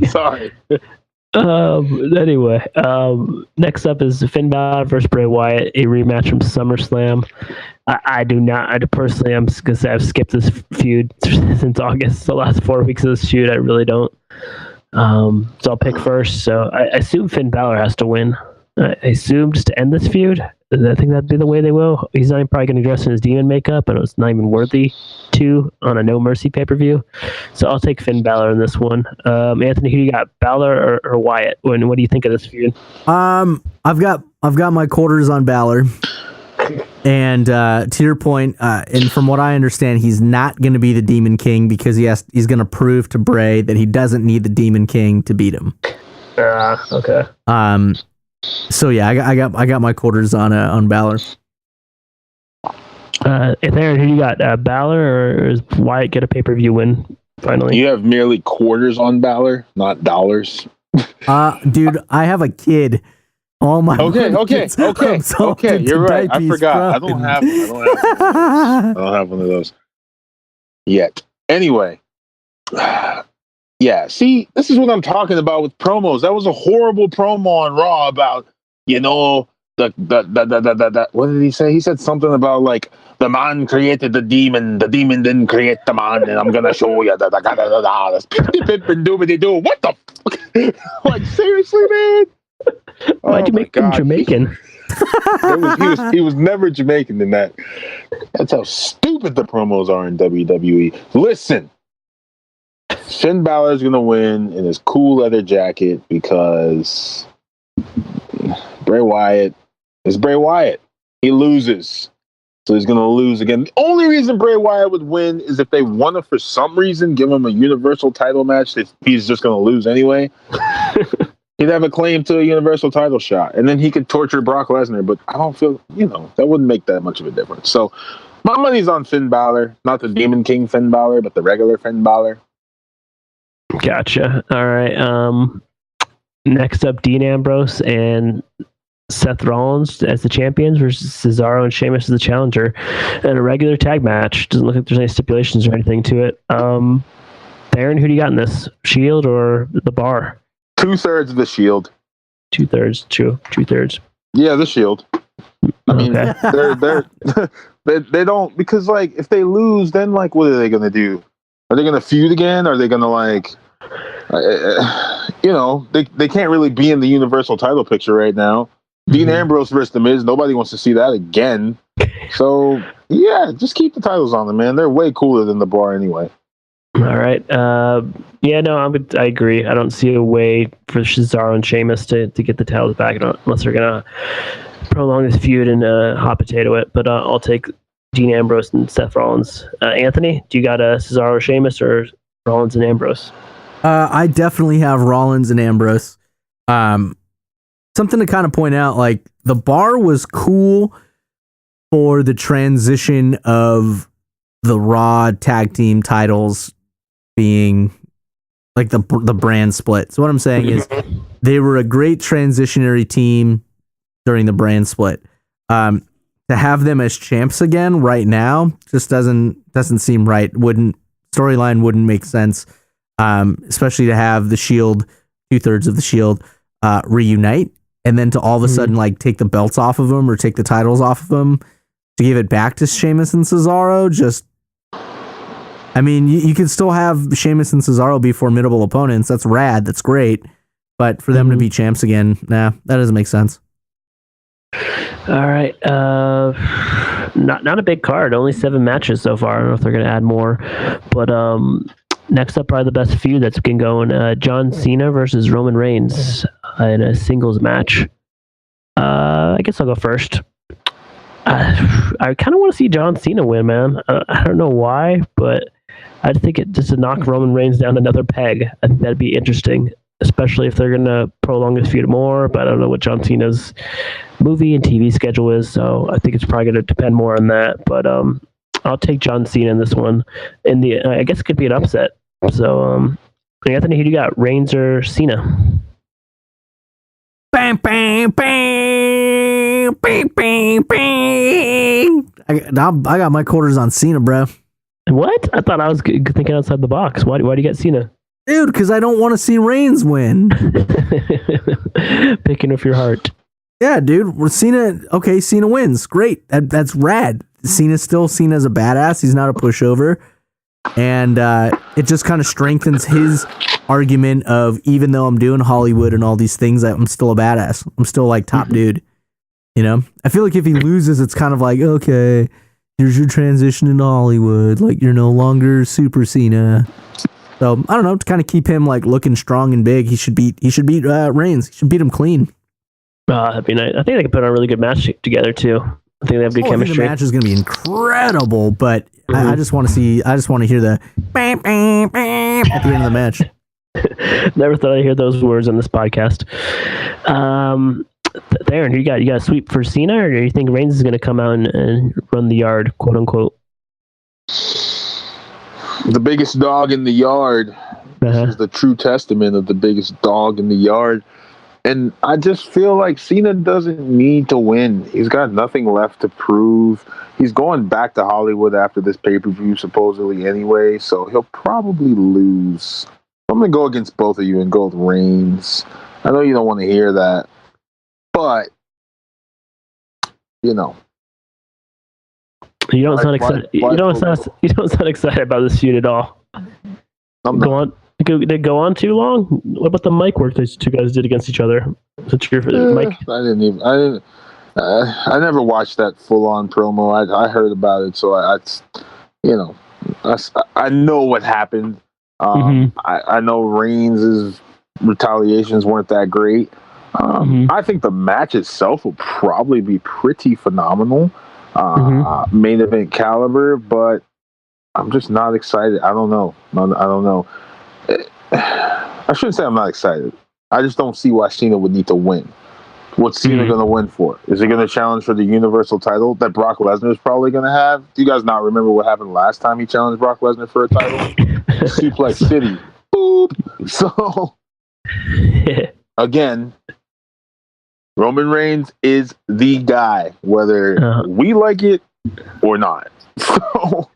Sorry. Anyway, next up is Finn Balor versus Bray Wyatt, a rematch from SummerSlam. I do not. I personally, I'm just gonna say I've skipped this feud since August. The last 4 weeks of this feud, I really don't. So I'll pick first. So I assume Finn Balor has to win. I assume just to end this feud. I think that'd be the way they will. He's not probably going to dress in his demon makeup, and it's not even worthy to on a No Mercy pay-per-view. So I'll take Finn Balor in this one. Anthony, who you got, Balor or Wyatt? What do you think of this feud? I've got my quarters on Balor, and to your point, and from what I understand, he's not going to be the Demon King because he's going to prove to Bray that he doesn't need the Demon King to beat him. Okay. So yeah, I got my quarters on Balor. Aaron, who you got, Balor, or does Wyatt get a pay-per-view win finally? You have merely quarters on Balor, not dollars. Dude, I have a kid. All my okay. You're right. I forgot. I don't have one of those yet. Anyway. Yeah, see, this is what I'm talking about with promos. That was a horrible promo on Raw about, the what did he say? He said something about like the man created the demon didn't create the man, and I'm gonna show you that. What the fuck? Like, seriously, man? Why'd you make him Jamaican? He was never Jamaican in that. That's how stupid the promos are in WWE. Listen. Finn Balor is going to win in his cool leather jacket because Bray Wyatt is Bray Wyatt. He loses. So he's going to lose again. The only reason Bray Wyatt would win is if they want to, for some reason, give him a Universal title match that he's just going to lose anyway. He'd have a claim to a Universal title shot. And then he could torture Brock Lesnar. But I don't feel, that wouldn't make that much of a difference. So my money's on Finn Balor. Not the Demon King Finn Balor, but the regular Finn Balor. Gotcha. All right. Next up, Dean Ambrose and Seth Rollins as the champions versus Cesaro and Sheamus as the challenger in a regular tag match. Doesn't look like there's any stipulations or anything to it. Aaron, who do you got in this? Shield or the Bar? 2/3 of the Shield. 2/3. 2/3. Yeah, the Shield. I mean, they don't, because like if they lose, then like what are they gonna do? Are they going to feud again? Are they going to they can't really be in the Universal title picture right now. Dean Ambrose versus The Miz, nobody wants to see that again. So, yeah, just keep the titles on them, man. They're way cooler than the Bar anyway. All right. I agree. I don't see a way for Cesaro and Sheamus to get the titles back unless they're going to prolong this feud and hot potato it. But I'll take Dean Ambrose and Seth Rollins. Anthony, do you got Cesaro, Sheamus, or Rollins and Ambrose? I definitely have Rollins and Ambrose. Something to kind of point out, like the Bar was cool for the transition of the Raw tag team titles being like the brand split. So what I'm saying is they were a great transitionary team during the brand split. To have them as champs again right now just doesn't seem right. Storyline wouldn't make sense, especially to have the Shield, 2/3 of the Shield, reunite, and then to all of a sudden like take the belts off of them or take the titles off of them to give it back to Sheamus and Cesaro. You could still have Sheamus and Cesaro be formidable opponents. That's rad. That's great. But for them to be champs again, that doesn't make sense. All right. Not a big card. Only 7 matches so far. I don't know if they're going to add more. But next up, probably the best feud that's been going. John Cena versus Roman Reigns in a singles match. I guess I'll go first. I kind of want to see John Cena win, man. I don't know why, but I think it just to knock Roman Reigns down another peg. I think that'd be interesting, especially if they're going to prolong this feud more. But I don't know what John Cena's movie and TV schedule is, so I think it's probably going to depend more on that. But I'll take John Cena in this one. I guess it could be an upset. So, Anthony, who do you got, Reigns or Cena? Bam, bam, bam, bam, bam, bing, bing. I got my quarters on Cena, bro. What? I thought I was thinking outside the box. Why do you get Cena? Dude, because I don't want to see Reigns win. Picking up your heart. Yeah, dude. Cena wins. Great. That's rad. Cena's still seen as a badass. He's not a pushover. And it just kind of strengthens his argument of, even though I'm doing Hollywood and all these things, I'm still a badass. I'm still like top dude. You know? I feel like if he loses, it's kind of like, okay, here's your transition into Hollywood. Like, you're no longer Super Cena. So, I don't know, to kind of keep him like looking strong and big, he should beat Reigns. He should beat him clean. That'd be nice. I think they could put on a really good match together too. I think they have good chemistry. I think the match is going to be incredible, but I just want to hear the bam, bam, bam at the end of the match. Never thought I'd hear those words on this podcast. Theron, you got a sweep for Cena, or do you think Reigns is going to come out and run the yard, quote unquote? The biggest dog in the yard. This is the true testament of the biggest dog in the yard. And I just feel like Cena doesn't need to win. He's got nothing left to prove. He's going back to Hollywood after this pay-per-view, supposedly, anyway, so he'll probably lose. I'm going to go against both of you and go with Reigns. I know you don't want to hear that, but, you know. You don't sound excited. You don't sound excited about this feud at all. Did it go on too long? What about the mic work these two guys did against each other? Mic? I never watched that full-on promo. I heard about it, so I know what happened. I know Reigns' retaliations weren't that great. I think the match itself will probably be pretty phenomenal. Main event caliber, but I'm just not excited. I don't know. I shouldn't say I'm not excited. I just don't see why Cena would need to win. What's Cena going to win for? Is he going to challenge for the Universal title that Brock Lesnar is probably going to have? Do you guys not remember what happened last time he challenged Brock Lesnar for a title? Suplex City. Boop. So, again, Roman Reigns is the guy, whether we like it or not. So,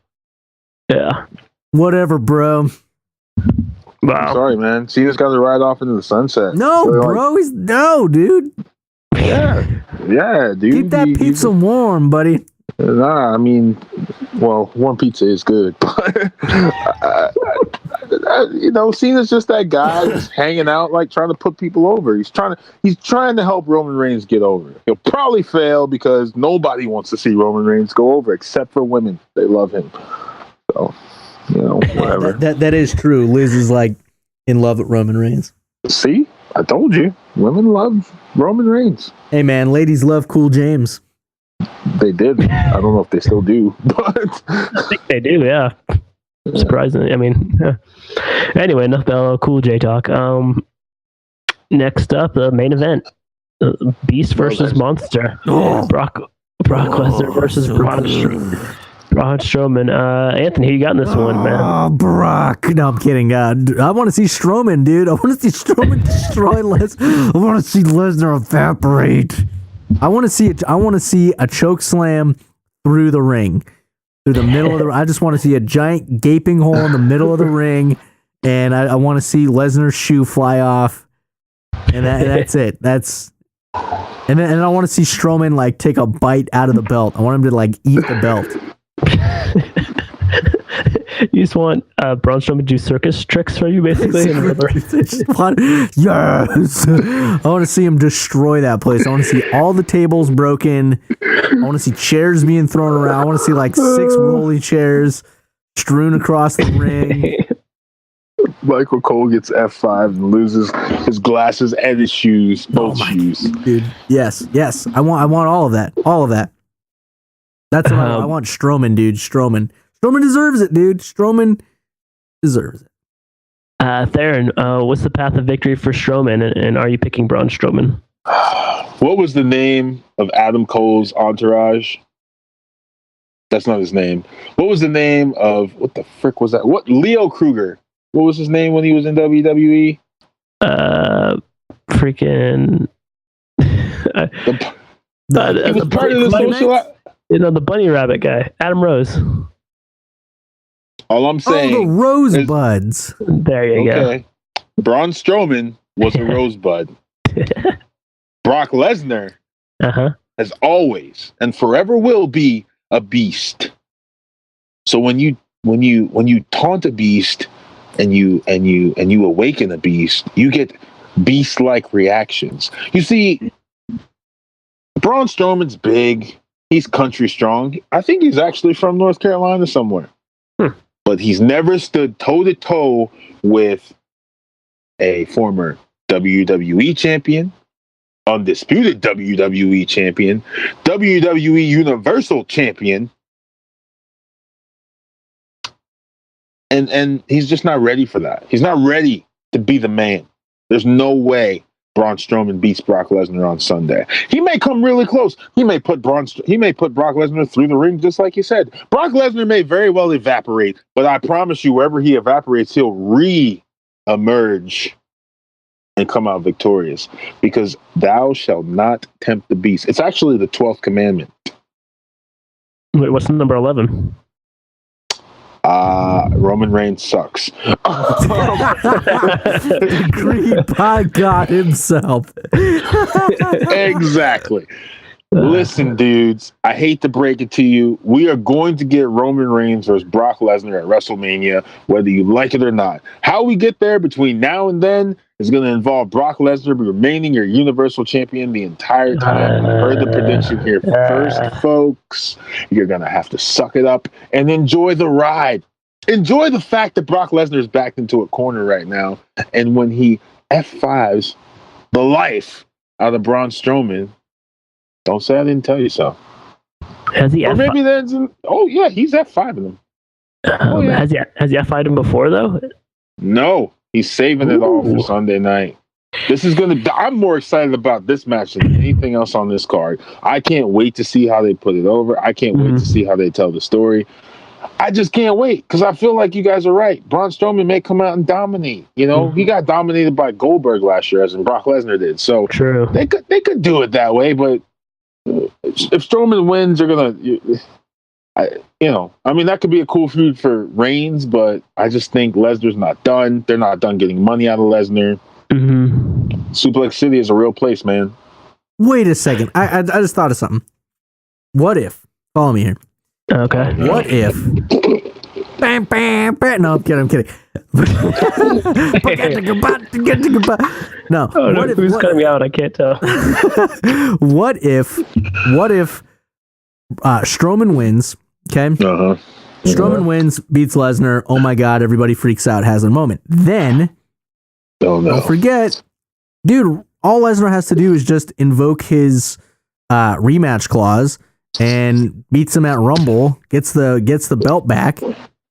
yeah. Whatever, bro. Wow. I'm sorry, man. Cena's got to ride off into the sunset. No, so bro. No, dude. Yeah, dude. Keep that pizza warm, buddy. Nah, I mean, well, warm pizza is good, but Cena's just that guy just hanging out, like trying to put people over. He's trying to help Roman Reigns get over. He'll probably fail because nobody wants to see Roman Reigns go over except for women. They love him. So, whatever. That is true. Liz is like in love with Roman Reigns. See, I told you, women love Roman Reigns. Hey, man, ladies love Cool James. They did. I don't know if they still do, but I think they do. Yeah. Surprisingly, I mean. Anyway, enough about Cool J talk. Next up, the main event: Beast versus Monster. Brock Lesnar versus Braun Strowman. Anthony, who you got in this one, man? Oh, Brock. No, I'm kidding. I want to see Strowman, dude. I want to see Strowman destroy Lesnar. I want to see Lesnar evaporate. I want to see a choke slam through the ring, through the middle of the. I just want to see a giant gaping hole in the middle of the ring, and I want to see Lesnar's shoe fly off, and that's it. And I want to see Strowman like take a bite out of the belt. I want him to like eat the belt. You just want Braun Strowman to do circus tricks for you, basically? Yes! I want to see him destroy that place. I want to see all the tables broken. I want to see chairs being thrown around. I want to see like 6 rolly chairs strewn across the ring. Michael Cole gets F5 and loses his glasses and his shoes, both shoes. Dude, yes. I want all of that. All of that. That's what I want. Strowman, dude. Strowman deserves it, dude. Strowman deserves it. Theron, what's the path of victory for Strowman, and are you picking Braun Strowman? What was the name of Adam Cole's entourage? That's not his name. What was the name of, what the frick was that? Leo Kruger. What was his name when he was in WWE? Freaking... He was part of the social. The bunny rabbit guy, Adam Rose. All I'm saying. Oh, the Rosebuds. There you go. Braun Strowman was a rosebud. Brock Lesnar has always and forever will be a beast. So when you taunt a beast and you awaken a beast, you get beast-like reactions. You see, Braun Strowman's big. He's country strong. I think he's actually from North Carolina somewhere. But he's never stood toe-to-toe with a former WWE champion, undisputed WWE champion, WWE Universal champion, and he's just not ready for that. He's not ready to be the man. There's no way Braun Strowman beats Brock Lesnar on Sunday. He may come really close. He may put Brock Lesnar through the ring, just like you said. Brock Lesnar may very well evaporate, but I promise you, wherever he evaporates, he'll re-emerge and come out victorious, because thou shalt not tempt the beast. It's actually the 12th commandment. Wait, what's number 11? Roman Reigns sucks. Agreed by God himself. Exactly. Listen, dudes, I hate to break it to you. We are going to get Roman Reigns versus Brock Lesnar at WrestleMania, whether you like it or not. How we get there between now and then is going to involve Brock Lesnar remaining your Universal Champion the entire time. You heard the prediction here first, folks. You're going to have to suck it up and enjoy the ride. Enjoy the fact that Brock Lesnar is backed into a corner right now, and when he F5s the life out of Braun Strowman, don't say I didn't tell you so. Has he? Or maybe there's he's F5 in him. Has he F5'd him before though? No, he's saving it all for Sunday night. I'm more excited about this match than anything else on this card. I can't wait to see how they put it over. I can't wait to see how they tell the story. I just can't wait, because I feel like you guys are right. Braun Strowman may come out and dominate. He got dominated by Goldberg last year, as in Brock Lesnar did. So true. They could do it that way, but if Strowman wins, they're gonna, that could be a cool feud for Reigns, but I just think Lesnar's not done. They're not done getting money out of Lesnar. Suplex City is a real place, man. Wait a second. I just thought of something. What if? Follow me here. Okay. What if? Bam, bam, bam. No, I'm kidding. No. Oh, who's cutting me out? I can't tell. What if Strowman wins? Okay. Strowman wins, beats Lesnar. Oh my God! Everybody freaks out, has a moment. Then, don't forget, dude. All Lesnar has to do is just invoke his rematch clause and beats him at Rumble, gets the belt back,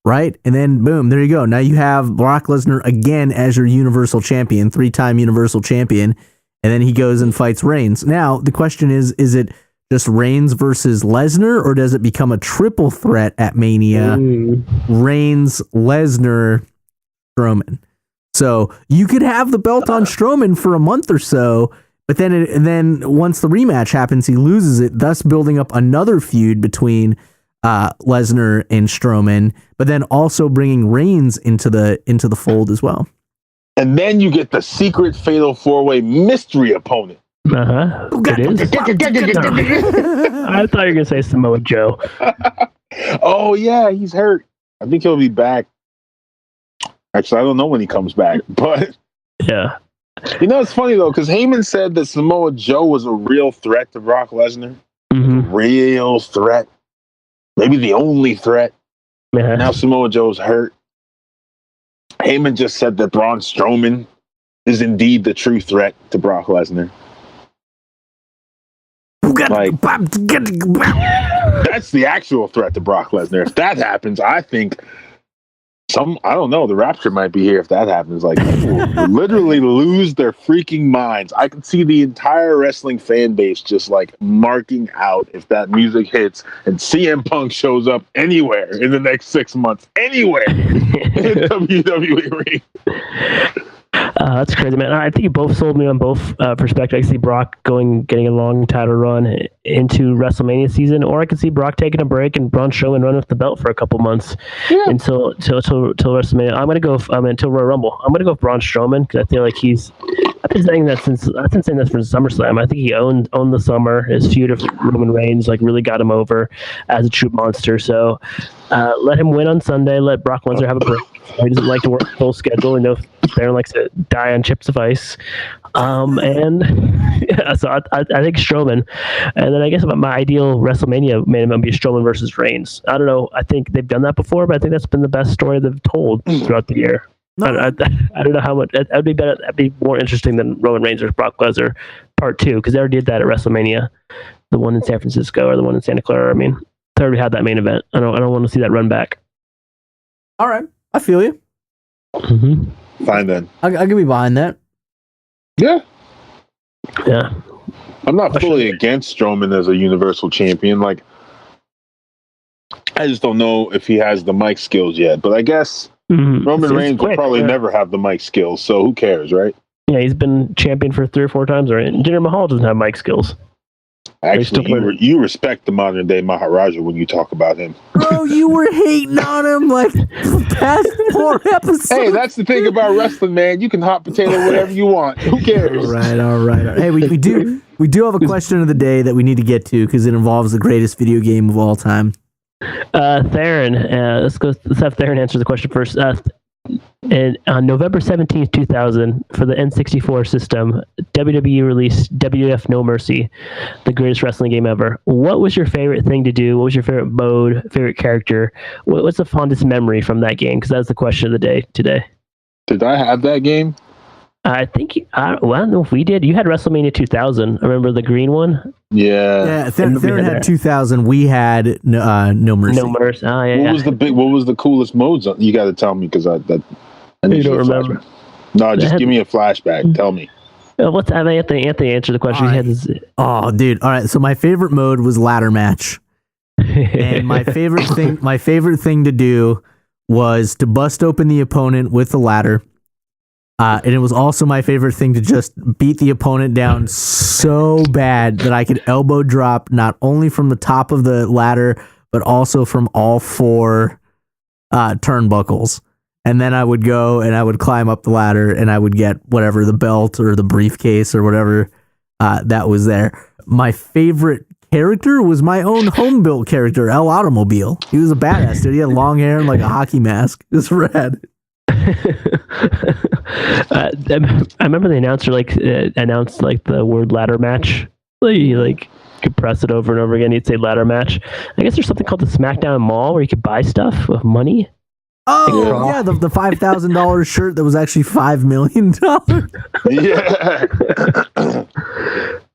right? And then boom, there you go. Now you have Brock Lesnar again as your Universal Champion, 3-time Universal Champion, and then he goes and fights Reigns. Now the question is it just Reigns versus Lesnar, or does it become a triple threat at Mania? Reigns, Lesnar, Strowman. So you could have the belt on Strowman for a month or so, but then once the rematch happens, he loses it, thus building up another feud between Lesnar and Strowman, but then also bringing Reigns into the fold as well. And then you get the secret fatal 4-way mystery opponent. It is. I thought you were gonna say Samoa Joe. Oh yeah, he's hurt. I think he'll be back. Actually, I don't know when he comes back, but yeah. It's funny though, because Heyman said that Samoa Joe was a real threat to Brock Lesnar. Real threat. Maybe the only threat. Now Samoa Joe's hurt. Heyman just said that Braun Strowman is indeed the true threat to Brock Lesnar. That's the actual threat to Brock Lesnar. If that happens, I think I don't know, the rapture might be here if that happens. Like, people will literally lose their freaking minds. I can see the entire wrestling fan base just like marking out if that music hits and CM Punk shows up anywhere in the next 6 months. Anywhere in WWE ring. That's crazy, man. I think you both sold me on both perspectives. I can see Brock getting a long title run into WrestleMania season, or I could see Brock taking a break and Braun Strowman running with the belt for a couple months until WrestleMania. I'm gonna go until Royal Rumble. I'm gonna go with Braun Strowman because I feel like I've been saying that from SummerSlam. I think he owned the summer. His feud with Roman Reigns really got him over as a true monster. So let him win on Sunday. Let Brock Lesnar have a break. He doesn't like to work full schedule. You know, Baron likes to die on chips of ice. And yeah, so I think Strowman. And then I guess my ideal WrestleMania main event would be Strowman versus Reigns. I don't know. I think they've done that before, but I think that's been the best story they've told throughout the year. I don't know how much. That'd be better. That'd be more interesting than Roman Reigns versus Brock Lesnar Part 2, because they already did that at WrestleMania, the one in San Francisco or the one in Santa Clara. I mean, they already had that main event. I don't want to see that run back. All right, I feel you. Mm-hmm. Fine then. I can be behind that. Yeah. Yeah. I'm not fully against Strowman as a Universal Champion. Like, I just don't know if he has the mic skills yet. But I guess Roman Reigns will probably never have the mic skills, so who cares, right? Yeah, he's been champion for 3 or 4 times already. Jinder Mahal doesn't have mic skills. Actually, you respect the modern day Maharaja when you talk about him. Bro, you were hating on him like the past 4 episodes. Hey, that's the thing about wrestling, man. You can hot potato whatever you want. Who cares? All right. Hey, we do have a question of the day that we need to get to because it involves the greatest video game of all time. Theron, let's have Theron answer the question first. And on November 17th, 2000, for the N64 system, WWE released WF No Mercy, the greatest wrestling game ever. What was your favorite thing to do? What was your favorite mode, favorite character? What's the fondest memory from that game? Because that's the question of the day today. Did I have that game? I think, I don't know if we did. You had WrestleMania 2000. Remember the green one? Yeah, Theron had 2000. We had No Mercy. No Mercy. Oh, yeah. What was the coolest modes? You got to tell me because I need you don't remember. Flashback. No, just give me a flashback. Tell me. Let's have Anthony answer the question. Right. Oh, dude. All right. So my favorite mode was ladder match, and my favorite thing to do was to bust open the opponent with the ladder. And it was also my favorite thing to just beat the opponent down so bad that I could elbow drop not only from the top of the ladder, but also from all 4 turnbuckles. And then I would go and I would climb up the ladder and I would get whatever, the belt or the briefcase or whatever that was there. My favorite character was my own home-built character, El Automobile. He was a badass, dude. He had long hair and like a hockey mask. It was rad. I remember the announcer announced the word ladder match. You could press it over and over again. He'd say ladder match. I guess there's something called the SmackDown Mall where you could buy stuff with money. Oh yeah, the $5,000 shirt that was actually $5 million. Yeah.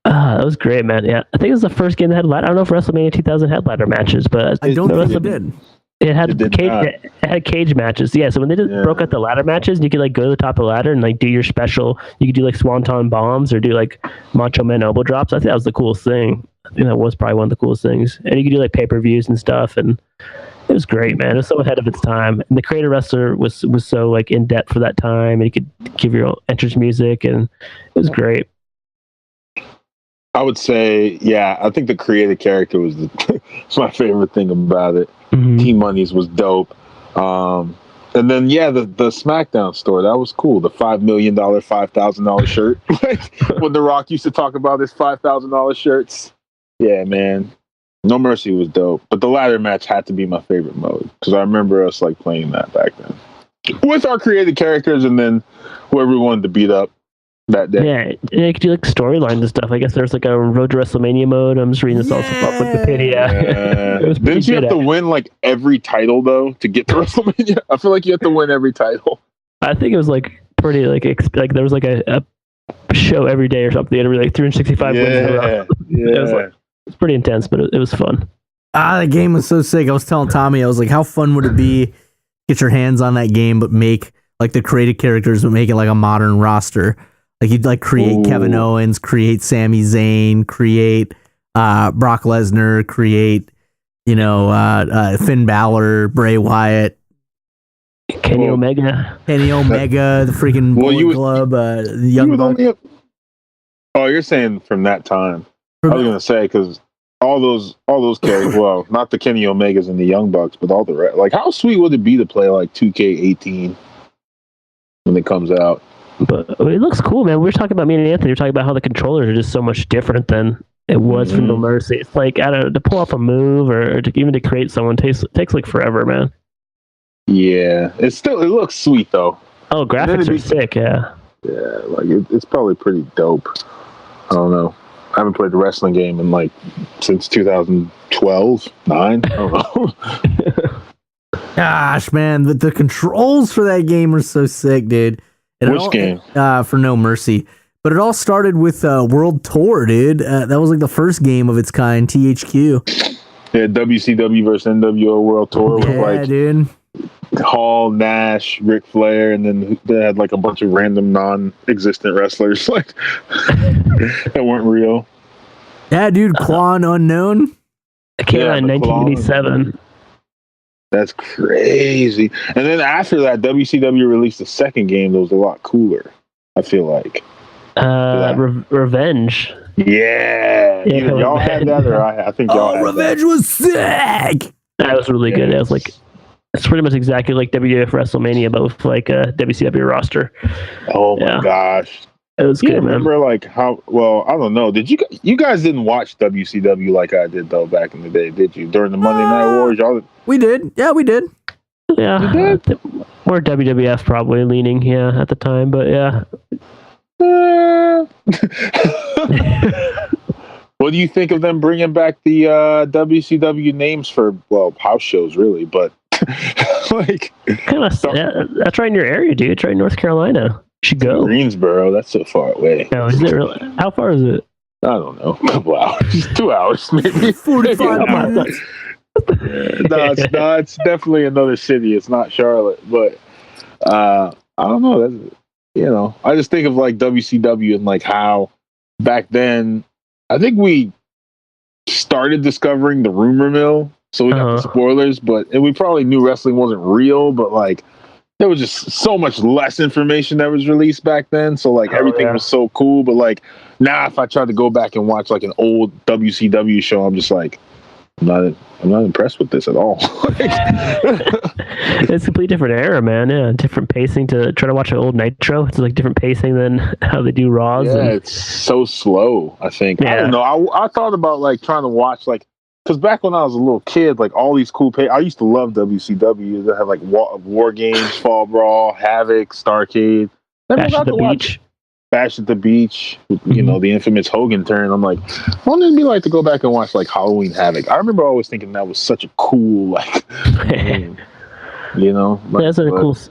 That was great, man. Yeah, I think it was the first game that had ladder. I don't know if WrestleMania 2000 had ladder matches, but I don't think it did. It had cage matches. Yeah, so when they broke out the ladder matches, you could go to the top of the ladder and do your special. You could do swanton bombs or do Macho Man elbow drops. I think that was the coolest thing. I think that was probably one of the coolest things. And you could do pay-per-views and stuff, and it was great, man. It was so ahead of its time. And the creator wrestler was so in depth for that time, and you could give your own entrance music, and it was great. I would say, yeah, I think the creative character was it's my favorite thing about it. Mm-hmm. Team Money's was dope. And then, the SmackDown store, that was cool. The $5 million, $5,000 shirt. When The Rock used to talk about his $5,000 shirts. Yeah, man. No Mercy was dope. But the ladder match had to be my favorite mode because I remember us playing that back then. With our creative characters and then whoever we wanted to beat up that day. Yeah, you could do storylines and stuff. I guess there's a Road to WrestleMania mode. I'm just reading this off Wikipedia. Didn't you have to win every title though to get to WrestleMania? I feel like you have to win every title. I think it was pretty there was a show every day or something. Every 365 wins in a row. Yeah. It's pretty intense, but it was fun. The game was so sick. I was telling Tommy, I was like, how fun would it be get your hands on that game, but make the creative characters, but make it a modern roster. You'd create Kevin Owens, create Sami Zayn, create Brock Lesnar, create Finn Balor, Bray Wyatt. Kenny Omega, the freaking Bullet Club, the Young Bucks. Oh, you're saying from that time? I was gonna say because all those characters. Well, not the Kenny Omegas and the Young Bucks, but all the rest. Like, how sweet would it be to play like 2K18 when it comes out? But it looks cool, man. We were talking about me and Anthony. We were talking about how the controllers are just so much different than it was for No Mercy. It's like to pull off a move or even to create someone takes like forever, man. Yeah, it looks sweet though. Oh, graphics are sick, yeah. Yeah, like it's probably pretty dope. I don't know. I haven't played the wrestling game in like since 2012, 9. I don't know. Gosh, man, the controls for that game are so sick, dude. Which game? For No Mercy. But it all started with World Tour, dude. That was like the first game of its kind, THQ. Yeah, WCW versus NWO World Tour with like dude. Hall, Nash, Ric Flair, and then they had like a bunch of random non-existent wrestlers like that weren't real. Yeah, dude, Quan Unknown. It came out in 1987. That's crazy. And then after that, WCW released a second game that was a lot cooler, I feel like. Revenge. Yeah. Either y'all had that or I think y'all had Revenge that. Was sick! That was really good. It was like, it's pretty much exactly like WWF WrestleMania, but with like a WCW roster. Oh my gosh. It was good, man. Remember like how, well, I don't know. Did you guys didn't watch WCW like I did though back in the day, did you? During the Monday Night Wars, y'all? We did. Yeah, we did. Yeah. You did? Or WWF probably leaning, at the time, but yeah. What do you think of them bringing back the WCW names for, house shows really, but like kind of that's right in your area, dude. It's right in North Carolina. You should go. Greensboro, that's so far away. No, is it really? How far is it? I don't know. A couple hours. 2 hours, maybe. 45 minutes. No, it's definitely another city. It's not Charlotte, but I don't know. I just think of like WCW and like how back then, I think we started discovering the rumor mill, so we got the spoilers, and we probably knew wrestling wasn't real, but like there was just so much less information that was released back then, so like everything was so cool, but like now if I tried to go back and watch like an old WCW show, I'm just like, I'm not impressed with this at all. It's a completely different era, man. Yeah, different pacing. To try to watch an old Nitro, it's like different pacing than how they do Raws. Yeah, it's so slow, I think. Yeah. I don't know. I thought about like trying to watch like, because back when I was a little kid, like all these cool I used to love WCW. They had like War Games, Fall Brawl, Havoc, Starrcade. Bash at the Beach. Bash at the Beach, the infamous Hogan turn. I'm like, what would it be like to go back and watch like Halloween Havoc? I remember always thinking that was such a cool, like, That's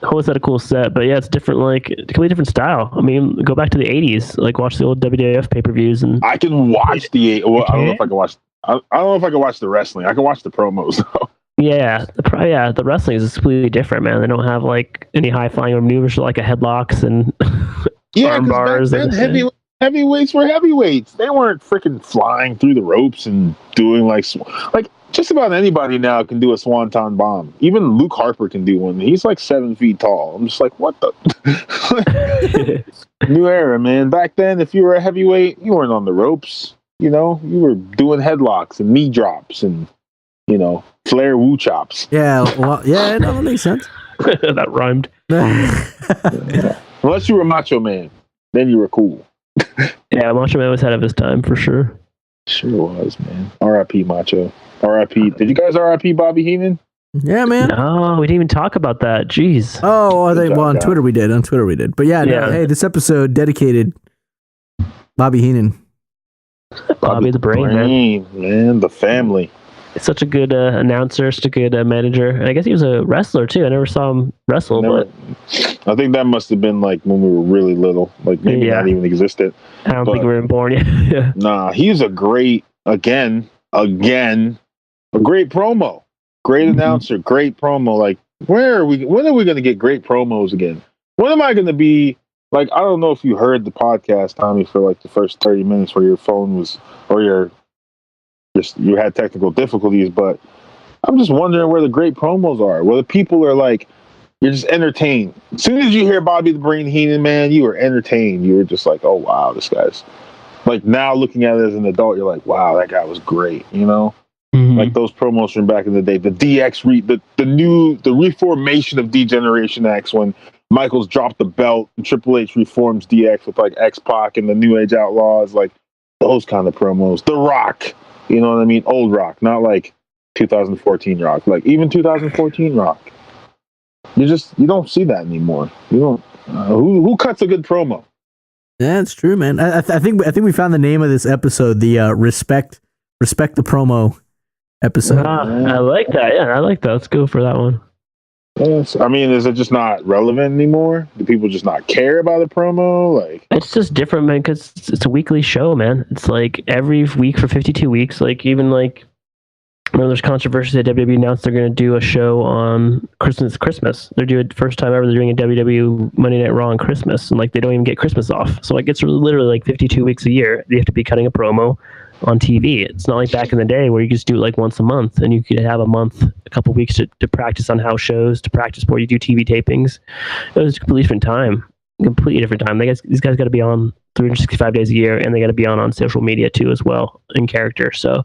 always had a cool set, but yeah, it's different, like completely different style. I mean, go back to the '80s, like watch the old WWF pay-per-views, and I can watch I don't know if I can watch. I don't know if I can watch the wrestling. I can watch the promos though. Yeah, the wrestling is completely different, man. They don't have like any high flying maneuvers like a headlocks and arm bars. Back then, heavyweights were heavyweights. They weren't freaking flying through the ropes and doing like just about anybody now can do a swanton bomb. Even Luke Harper can do one. He's like 7 feet tall. I'm just like, what the new era, man. Back then, if you were a heavyweight, you weren't on the ropes. You were doing headlocks and knee drops and Flair woo chops. Yeah, well, yeah, no, that makes sense. That rhymed. Unless you were Macho Man, then you were cool. Yeah, Macho Man was ahead of his time for sure. Sure was, man. R.I.P. Macho. R.I.P. Did you guys R.I.P. Bobby Heenan? Yeah, man. No, we didn't even talk about that. Jeez. Oh, on Twitter we did. But yeah, no, hey, this episode dedicated Bobby Heenan. Bobby the Brain, man. The family. It's such a good announcer, such a good manager. And I guess he was a wrestler too. I never saw him wrestle, but I think that must have been like when we were really little, like maybe not even existed. I don't think we were born yet. Yeah. Nah, he's a great, again, a great promo, great announcer, great promo. Like, when are we going to get great promos again? When am I going to be like? I don't know if you heard the podcast, Tommy, for like the first 30 minutes where your phone was or you had technical difficulties, but I'm just wondering where the great promos are, where the people are like you're just entertained. As soon as you hear Bobby the Brain Heenan, man, you were entertained. You were just like, oh wow, this guy's like, now looking at it as an adult, you're like, wow, that guy was great, you know? Mm-hmm. Like those promos from back in the day, the DX the reformation of D-Generation X, when Michaels dropped the belt and Triple H reforms DX with like X-Pac and the New Age Outlaws, like those kind of promos. The Rock, you know what I mean? Old Rock, not like 2014 Rock, like even 2014 Rock. You don't see that anymore. You don't. Who cuts a good promo? Yeah, it's true, man. I think we found the name of this episode, the respect the promo episode. I like that. Yeah, I like that. Let's go for that one. Yes. I mean, is it just not relevant anymore? Do people just not care about a promo? Like, it's just different, man, because it's a weekly show, man. It's like every week for 52 weeks. Like, even like, remember there's controversy that WWE announced they're going to do a show on Christmas. They're doing first time ever. They're doing a WWE Monday Night Raw on Christmas, and like they don't even get Christmas off. So like it's literally like 52 weeks a year. You have to be cutting a promo on TV. It's not like back in the day where you just do it like once a month, and you could have a couple weeks to practice on house shows, to practice before you do TV tapings. It was a completely different time. These guys got to be on 365 days a year, and they got to be on social media too as well in character. So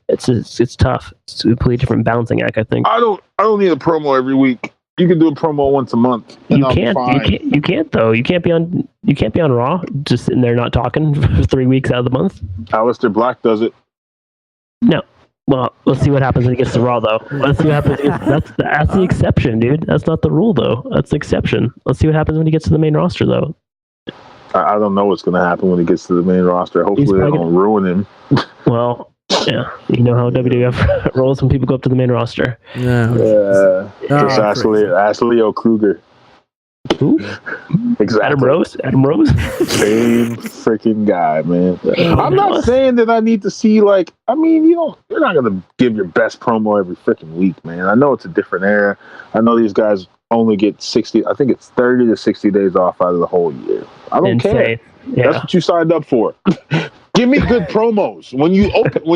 it's tough. It's a completely different balancing act, I think. I don't need a promo every week. You can do a promo once a month. You can't though. You can't be on Raw just sitting there not talking for 3 weeks out of the month. Aleister Black does it. No. Well, let's see what happens when he gets to Raw, though. Let's see what happens. That's the exception, dude. That's not the rule, though. That's the exception. Let's see what happens when he gets to the main roster, though. I don't know what's going to happen when he gets to the main roster. Hopefully they don't ruin him. Well, yeah. You know how WWF rolls when people go up to the main roster. Yeah. Just ask Leo Kruger. Who? Exactly. Adam Rose? Same freaking guy, man. I'm not saying that I need to see you're not gonna give your best promo every freaking week, man. I know it's a different era. I know these guys only get 60, I think it's 30 to 60 days off out of the whole year. I don't care. Yeah. That's what you signed up for. Give me good promos. When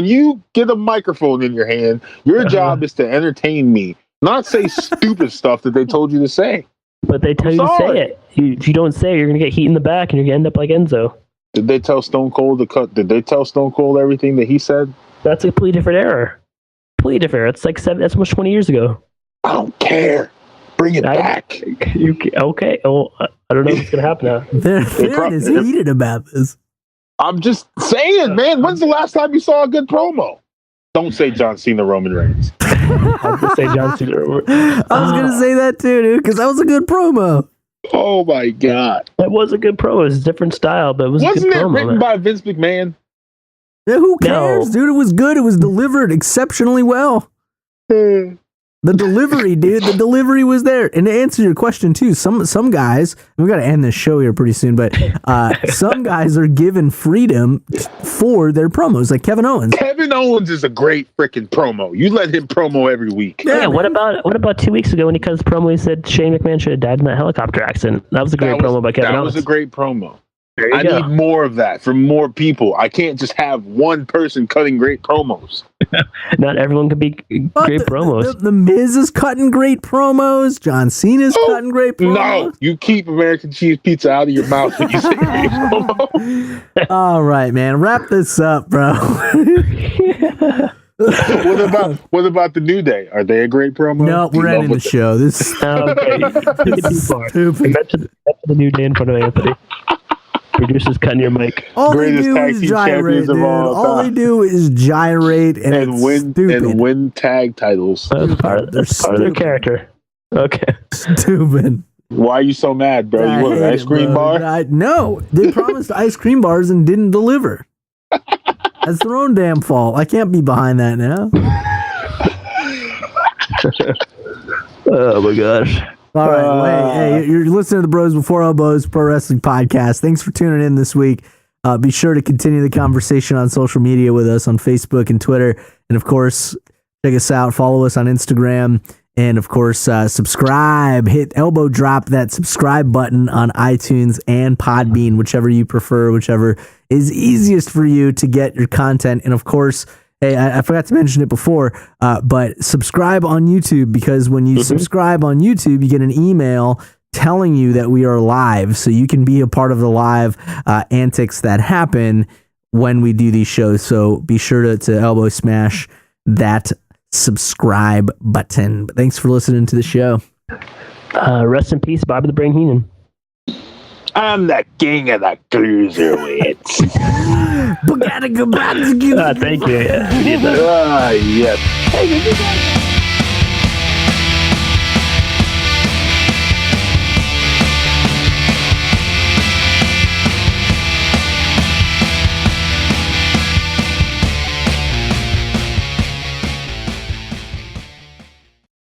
you get a microphone in your hand, your job is to entertain me, not say stupid stuff that they told you to say. But they tell you to say it. If you don't say it, you're going to get heat in the back and you're going to end up like Enzo. Did they tell Stone Cold Did they tell Stone Cold everything that he said? That's a completely different era. Completely different era. It's like that's almost 20 years ago. I don't care. Bring it back. Okay. Oh, I don't know what's going to happen now. Theron is heated about this. I'm just saying, man. When's the last time you saw a good promo? Don't say John Cena, Roman Reigns. I was going to say John Cena. I was going to say that too, dude, because that was a good promo. Oh my God. That was a good promo. It was a different style, but it was a good promo. Wasn't it written by Vince McMahon? Yeah, who cares, dude? It was good. It was delivered exceptionally well. The delivery, dude. The delivery was there. And to answer your question too, some guys, we got to end this show here pretty soon, but some guys are given freedom for their promos, like Kevin Owens. Kevin Owens is a great freaking promo. You let him promo every week. Yeah. What about 2 weeks ago when he cut his promo? He said Shane McMahon should have died in that helicopter accident. That was a great promo by Kevin Owens. That was a great promo. I need more of that from more people. I can't just have one person cutting great promos. Not everyone can be great promos. The Miz is cutting great promos. John Cena's cutting great promos. No, you keep American cheese pizza out of your mouth when you say great promo. All right, man. Wrap this up, bro. What about the New Day? Are they a great promo? No, we're ending the show. This is stupid. Mention the New Day in front of Anthony. Producers cutting your mic. All they do is gyrate, dude. All they do is gyrate and win tag titles. That's part of their character. Okay. Stupid. Why are you so mad, bro? You want an ice cream bar? No, they promised ice cream bars and didn't deliver. That's their own damn fault. I can't be behind that now. Oh my gosh. All right, hey, you're listening to the Bros Before Elbows Pro Wrestling Podcast. Thanks for tuning in this week. Be sure to continue the conversation on social media with us on Facebook and Twitter. And of course, check us out, follow us on Instagram, and of course, subscribe, hit elbow drop that subscribe button on iTunes and Podbean, whichever you prefer, whichever is easiest for you to get your content. And of course, Hey, I forgot to mention it before, but subscribe on YouTube, because when you subscribe on YouTube, you get an email telling you that we are live, so you can be a part of the live antics that happen when we do these shows. So be sure to elbow smash that subscribe button. But thanks for listening to the show. Rest in peace, Bobby the Brain Heenan. I'm the king of the cruiserweights. Thank you. Yeah, we did that. Yes.